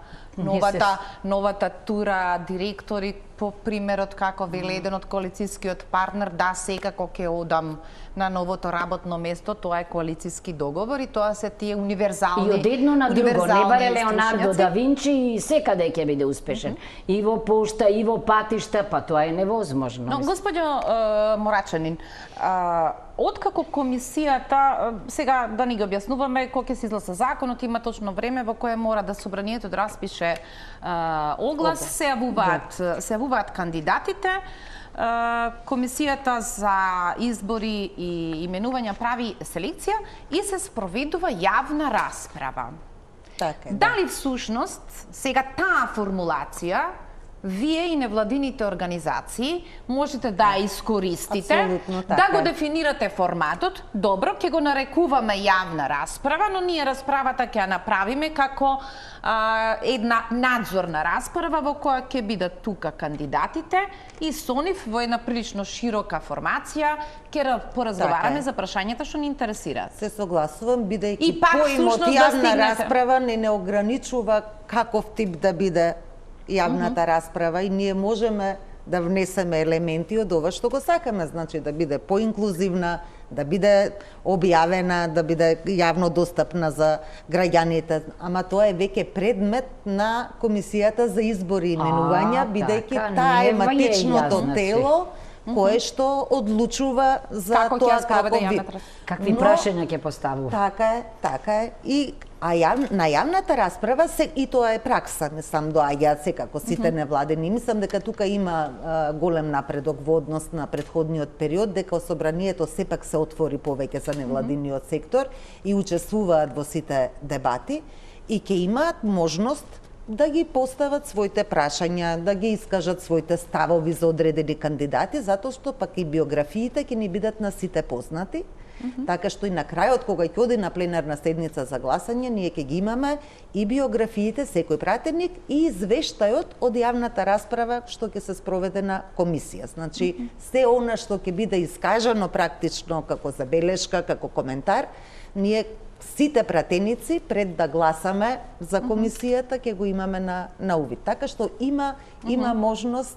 новата тура директори по примерот како вели еден од коалицијскиот партнер, да, секако ќе одам на новото работно место, тоа е коалицијски договор и тоа се тие универзални. И од едно на друго, не баре Леонардо да Винчи и секаде ќе биде успешен. И во пошта, и во патишта, па тоа е невозможно. Но, господјо Морачанин, откако комисијата, сега да ни го објаснуваме, кога ќе се изгласа законот, има точно време во кое мора да собранието да распише оглас, се јавуваат кандидатите. Комисијата за избори и именувања прави селекција и се спроведува јавна расправа. Така е. Дали всушност сега таа формулација вие и невладините организации можете да ја искористите, да го дефинирате форматот. Добро, ќе го нарекуваме јавна расправа, но ние расправата ќе ја направиме како една надзорна расправа во која ќе бидат тука кандидатите и со нив во една прилично широка формација ќе поразговараме за прашањата што ни интересираат. Се согласувам, бидејќи поимот јавна расправа не ограничува каков тип да биде јавната расправа и ние можеме да внесеме елементи од ова што го сакаме, значи да биде поинклузивна, да биде објавена, да биде јавно достапна за граѓаните, ама тоа е веќе предмет на Комисијата за избори и именувања, бидејќи таа е матичното тело кое што одлучува за тоа какви прашања ќе поставува. Така е. И на јавната расправа и тоа е пракса, не сам доаѓаат секако сите невладени. Мислам дека тука има голем напредок во однос на претходниот период, дека собранието сепак се отвори повеќе за невладиниот сектор и учествуваат во сите дебати и ќе имаат можност да ги постават своите прашања, да ги искажат своите ставови за одредени кандидати, затоа што пак и биографиите ќе ни бидат на сите познати. Така што и на крајот, кога ќе оди на пленарна седница за гласање, ние ќе ги имаме и биографиите, секој пратеник и извештајот од јавната расправа што ќе се спроведе на комисија. Значи, се она што ќе биде искажано практично како забелешка, како коментар, ние сите пратеници пред да гласаме за комисијата ќе го имаме на увид. Така што има можност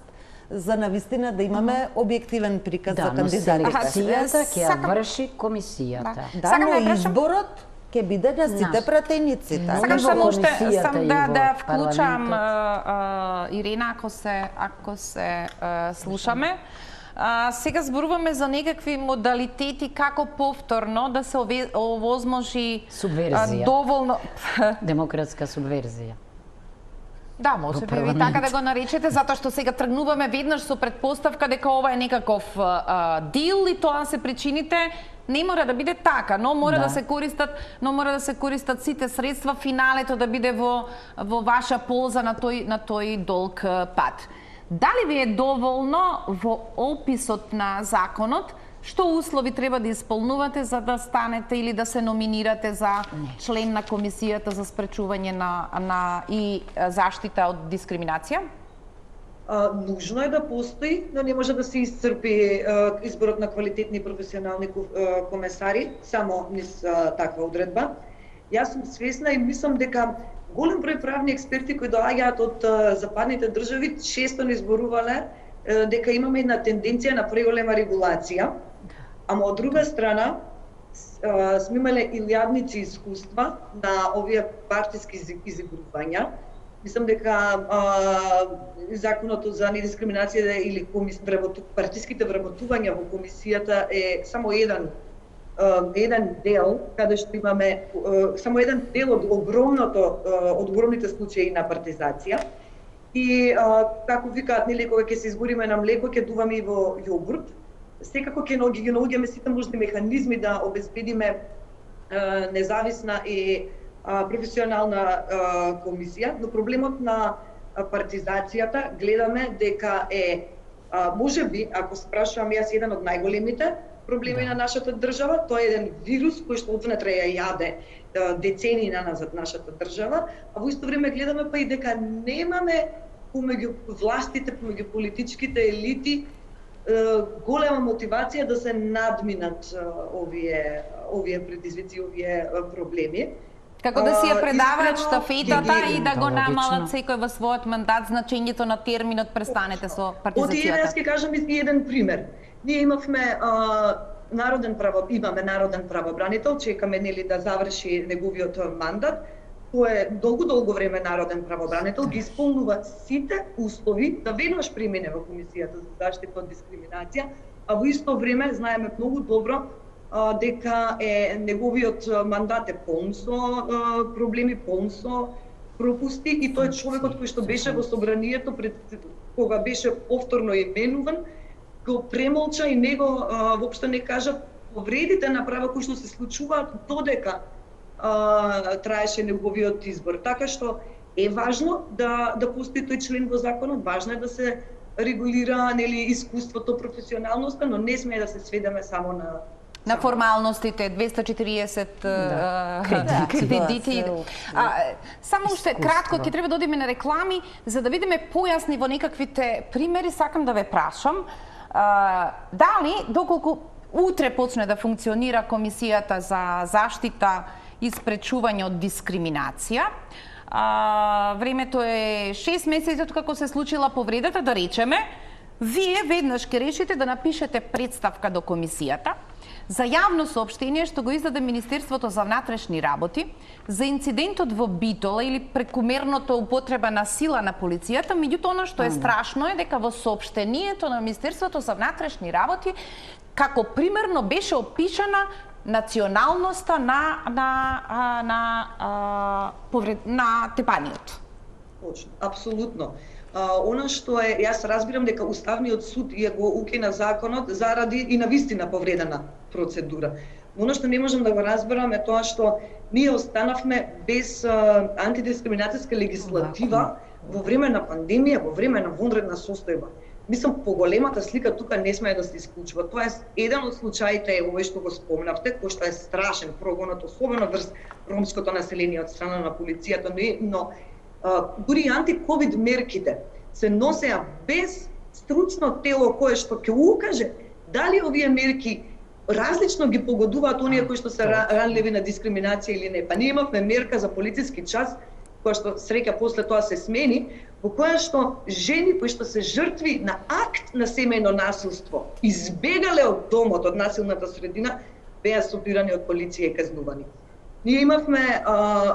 за навистина да имаме објективен приказ за кандидатите. Селекцијата ќе ја врши комисијата. Да, но изборот ќе биде на сите пратеници. Сакам само уште да вклучам Ирина, ако се слушаме. Сега зборуваме за некакви модалитети како повторно да се овозможи Субверзија. доволно Демократска субверзија. Да, може би ви така да го наречете, затоа што сега тргнуваме веднаш со предпоставка дека ова е некаков дил и тоа се причините. Не мора да биде така, но мора да се користат сите средства, финалето да биде во ваша полза на тој долг пат. Дали ви е доволно во описот на законот што услови треба да исполнувате за да станете или да се номинирате за член на Комисијата за спречување и заштита од дискриминација? Нужно е да постои, но не може да се исцрпи изборот на квалитетни професионални комесари само низ таква одредба. Јас сум свесна и мислам дека голем број правни експерти кои доаѓаат од западните држави често ни зборувале дека имаме една тенденција на преголема регулација, ама од друга страна сме имале илјадници искуства на овие партиски изигрувања. Мислам дека законот за недискриминација или партиските вработувања во комисијата е само еден дел каде што имаме само еден дел од огромните случаи на партизација. И како викаат, нели, кога ќе се избориме на млеко, ќе дуваме и во јогурт. Секако ќе ги наоѓаме сите можни механизми да обезбедиме независна и професионална комисија, но проблемот на партизацијата гледаме дека е можеби, ако спрашувам јас, еден од најголемите проблеми на нашата држава. Тоа е еден вирус кој што одвнатре ја јаде децении назад нашата држава, а во исто време гледаме па и дека немаме помеѓу властите, помеѓу политичките елити голема мотивација да се надминат овие предизвици, овие проблеми. Како да си ја предаваат штафетата и да го намалат секој во својот мандат значењето на терминот престанете со партизацијата. Јас ќе кажам и еден пример. Ние имаме народен правобранител, чекаме, нели, да заврши неговиот мандат. Тој е долго време народен правобранител, ги исполнува сите услови да веднаш премине во Комисијата за заштита од дискриминација, а во исто време знаеме многу добро дека неговиот мандат е полн со проблеми, полн со пропусти, и тој човекот кој што беше во собранието кога беше повторно именуван, го премолча и него воопшто не кажа повредите на права кои што се случуваат додека траеше неговиот избор. Така што е важно да постои тој член во законот, важно е да се регулира, нели, искуството, професионалноста, но не смее да се сведеме само на формалностите, 240 кредити. Само уште кратко ќе треба да одиме на реклами за да видиме појасни во некаквите примери. Сакам да ве прашам дали доколку утре почне да функционира Комисијата за заштита и спречување од дискриминација, времето е 6 месеци од како се случила повредата, да речеме, вие веднаш ќе решите да напишете представка до Комисијата за јавно соопштение што го издаде Министерството за внатрешни работи за инцидентот во Битола или прекумерното употреба на сила на полицијата. Меѓутоа, она што е страшно е дека во соопштението на Министерството за внатрешни работи како примерно беше опишана националноста на тепаниот. Точно, апсолутно. Она што е, јас разбирам дека Уставниот суд ја го укина законот заради и навистина повредена процедура. Оно што не можам да го разберам е тоа што ние останавме без антидискриминацијска легислатива во време на пандемија, во време на вонредна состојба. Мислам, поголемата слика тука не смее да се исклучува. Тоа е еден од случаите, овој што го спомнавте, кој што е страшен прогонот, особено врз ромското население од страна на полицијата, но дури антиковид мерките се носеа без стручно тело кое што ќе укаже дали овие мерки различно ги погодуваат оние кои што се ранливи на дискриминација или не. Па ние имавме мерка за полициски час, која што среќа после тоа се смени, во која што жени кои што се жртви на акт на семејно насилство избегале од домот, од насилната средина, беа стопирани од полиција и казнувани. Ние имавме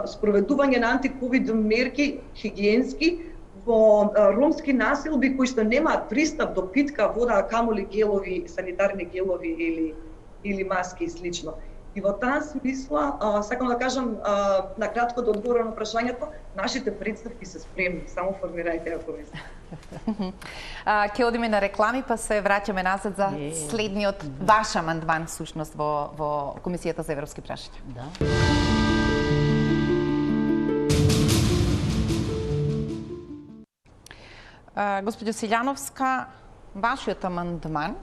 спроведување на антиковид мерки хигиенски во ромски населби кои што немаат пристап до питка вода, а камоли гелови, санитарни гелови или маски и слично. И во таа смисла, сакам да кажам, на кратко да одговорам на прашањето, нашите представки се спремни, само формирајте ако мислите. Ќе одиме на реклами, па се враќаме назад за следниот ваш амандман, всушност, во Комисијата за европски прашања. Да. Господјо Силјановска, вашиот амандман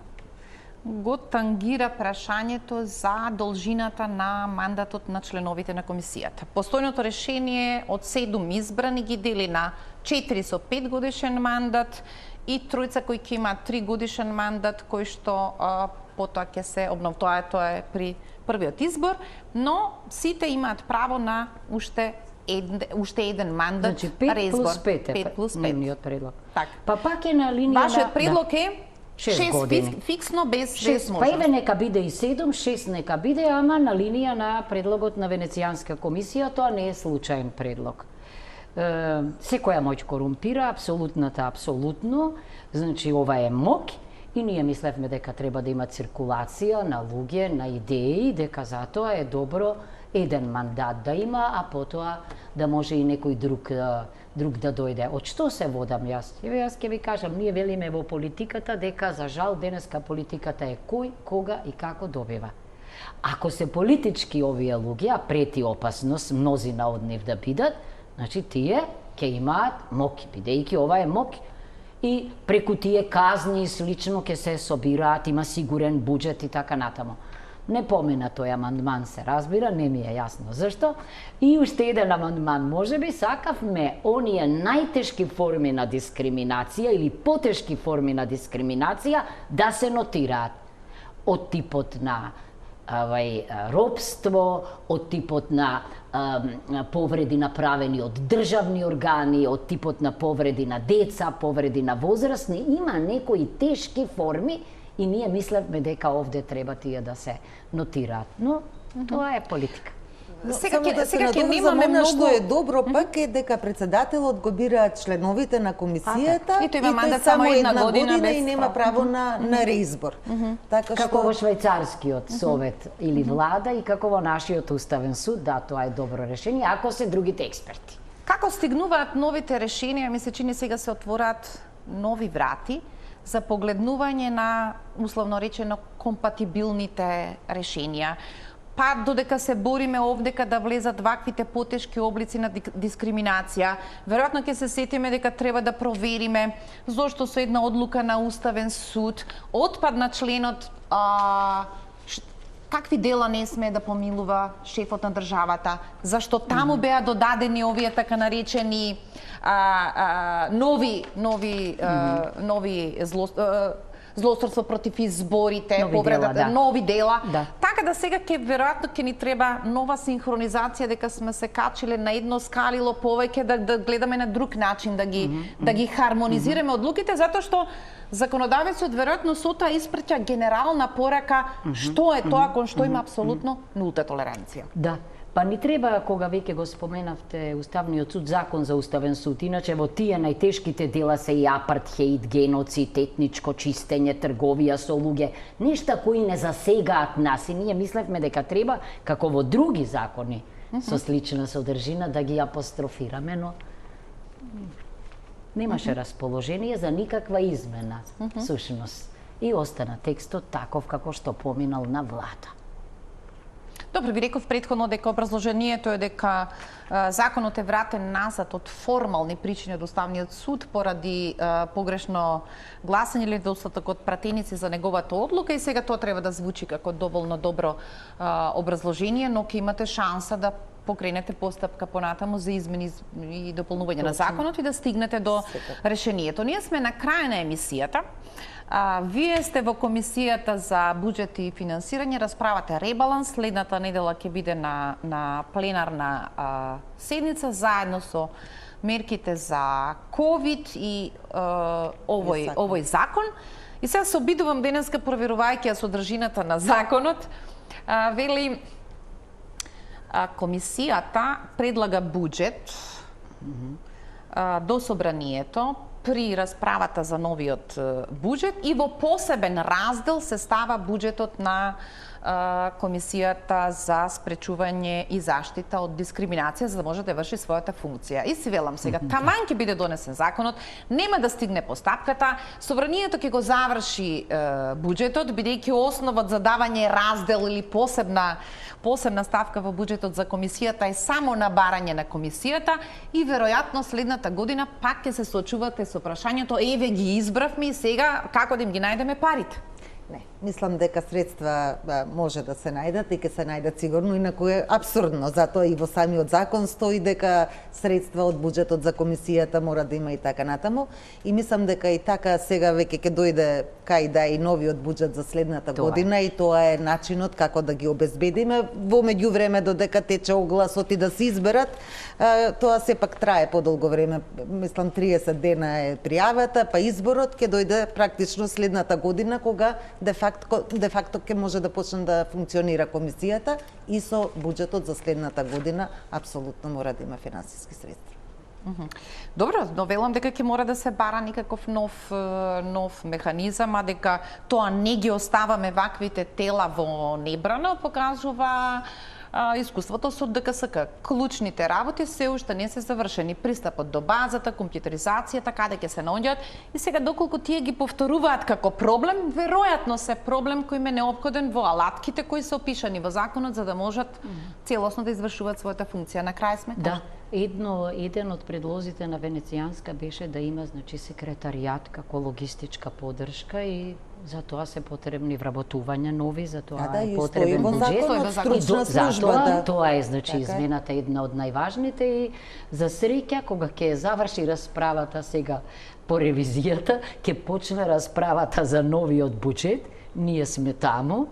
го тангира прашањето за должината на мандатот на членовите на комисијата. Постојното решение од 7 избрани ги дели на 4 со 5 годишен мандат и тројца кои ќе имаат 3 годишен мандат, кој што потоа ќе се обнов. Тоа е при првиот избор, но сите имаат право на уште еден мандат, значи 5 плюс 5 е 5 плюс 5. нивниот предлог. Так. Па пак е на линија Вашиот предлог е 6 години. фиксно без Па можност. еве нека биде и 7, 6 нека биде, ама на линија на предлогот на Венецијанска комисија, тоа не е случаен предлог. Секоја моќ корумпира, апсолутната апсолутно, значи ова е моќ и ние мислевме дека треба да има циркулација на луѓе, на идеи, дека затоа е добро еден мандат да има, а потоа да може и некој друг да дојде. Од што се водам јас? Јас ќе ви кажам, ние велиме во политиката дека за жал денеска политиката е кој, кога и како добива. Ако се политички овие луѓе, а прети опасност мнозина од нив да бидат, значи тие ќе имаат моќ, бидејќи ова е моќ. И преку тие казни и слично ќе се собираат, има сигурен буџет и така натаму. Не помена тој амандман, се разбира, не ми е јасно зашто. И уште еден амандман, можеби сакавме оние најтешки форми на дискриминација или потешки форми на дискриминација да се нотираат. Од типот на робство, од типот на повреди направени од државни органи, од типот на повреди на деца, повреди на возрастни, има некои тешки форми и ние мислевме дека овде треба тие да се нотираат. Но тоа е политика. Сега да се ќе немаме надоврзам, она многу... што е добро пак е дека председателот го бираат членовите на комисијата И тој има мандат само една година без и нема право на реизбор. Така Како во швајцарскиот совет или влада и како во нашиот уставен суд, да, тоа е добро решение, ако се другите експерти. Како стигнуваат новите решенија, ми се чини сега се отвораат нови врати за погледнување на, условно речено, компатибилните решенија. Па додека се бориме овдека да влезат ваквите потешки облици на дискриминација, веројатно ќе се сетиме дека треба да провериме зошто со една одлука на Уставен суд отпадна членот какви дела не сме да помилува шефот на државата, зашто таму беа додадени овие така наречени нови злосторство против изборите, повредата, нови дела. Да. Така да сега веројатно ќе ни треба нова синхронизација, дека сме се качиле на едно скалило повеќе, да гледаме на друг начин, да ги хармонизираме одлуките, затоа што законодавецот веројатно со тоа испраќа генерална порака што е тоа кон што има апсолутно нулта толеранција. Да. Па ни треба, кога веќе го споменавте Уставниот суд, закон за Уставен суд. Иначе во тие најтешките дела се и апартхеид, геноцид, етничко чистење, трговија со луѓе, нешта кои не засегаат нас. И ние мислевме дека треба, како во други закони со слична содржина, да ги апострофираме, но немаше расположение за никаква измена, сушност. И остана текстот таков како што поминал на влада. Добро, ви реков претходно дека образложението е дека законот е вратен назад од формални причини од Уставниот суд поради погрешно гласање или недостаток од пратеници за неговата одлука и сега тоа треба да звучи како доволно добро образложение, но ќе имате шанса да покренете постапка понатаму за измени и дополнување на законот и да стигнете до решението. Ние сме на крај на емисијата. Вие сте во Комисијата за буџет и финансирање, расправате ребаланс, следната недела ќе биде на пленарна седница заедно со мерките за ковид и овој закон. И сега се обидувам денеска, проверувајќи ја содржината на законот, вели Комисијата предлага буџет до собранието при расправата за новиот буџет и во посебен раздел се става буџетот на Комисијата за спречување и заштита од дискриминација, за да може да врши својата функција. И си велам сега, таман ќе биде донесен законот, нема да стигне постапката, собранието ќе го заврши буџетот, бидејќи основот за давање раздел или посебна ставка во буџетот за комисијата е само на барање на комисијата и веројатно следната година пак ќе се соочувате со прашањето еве ги избравме и сега како да им ги најдеме парите. Не, мислам дека средства може да се најдат и ќе се најдат сигурно, инаку е абсурдно, затоа и во самиот закон стои дека средства од буџетот за комисијата мора да има и така натаму. И мислам дека и така сега веќе ќе дојде кај да и новиот буџет за следната година и тоа е начинот како да ги обезбедиме. Во меѓувреме додека тече огласот и да се изберат, тоа сепак трае подолго време. Мислам 30 дена е пријавата, па изборот ќе дојде практично следната година кога де факто ќе може да почне да функционира комисијата и со буџетот за следната година апсолутно мора да има финансиски средства. Добро, но велам дека ќе мора да се бара никаков нов механизам, а дека тоа не ги оставаме ваквите тела во небрано, покажува искуството со ДКСК. Клучните работи се уште не се завршени. Пристапот до базата, компјутеризацијата, каде ќе се наоѓаат и сега доколку тие ги повторуваат како проблем, веројатно се проблем кој е неопходен во алатките кои се опишани во законот за да можат целосно да извршуваат својата функција. На крај сме? Да. Еден од предлозите на Венецијанска беше да има секретаријат како логистичка поддршка и за тоа се потребни вработувања нови, за тоа е потребен буџет. Стручна служба, тоа е измената една од најважните и за среќа кога ќе заврши расправата сега по ревизијата, ќе почне расправата за новиот буџет, ние сме таму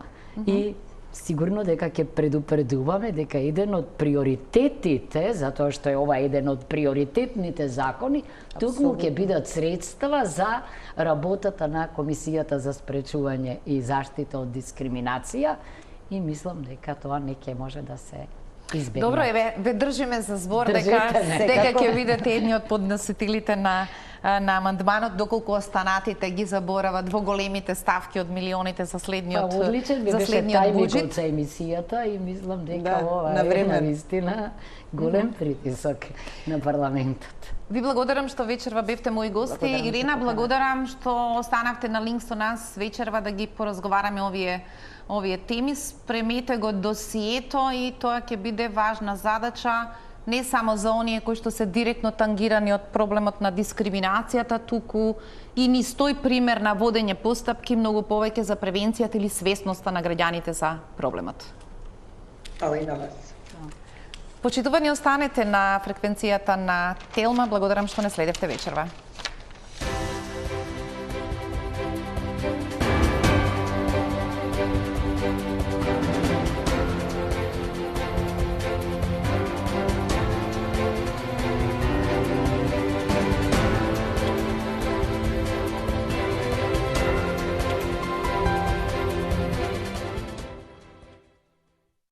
и сигурно дека ќе предупредуваме дека еден од приоритетите, затоа што е ова еден од приоритетните закони, токму ќе бидат средства за работата на Комисијата за спречување и заштита од дискриминација и мислам дека тоа не ќе може да се избегне. Добро, ве држиме за збор дека ќе бидете едни од подносителите на амандманот, доколку останатите ги заборават во големите ставки од милионите за следниот буџет. Одличен ми беше тајмикот за емисијата и мислам дека ова е навистина голем притисок на парламентот. Ви благодарам што вечерва бевте мои гости. Ирена, благодарам што останавте на линк со нас вечерва да ги поразговараме овие теми. Спремете го досието и тоа ќе биде важна задача не само за оние кои што се директно тангирани од проблемот на дискриминацијата, туку и низ тој пример на водење постапки многу повеќе за превенцијата или свесноста на граѓаните за проблемот. Ала и на вас. Почитувани останете на фреквенцијата на Телма. Благодарам што не следевте вечерва.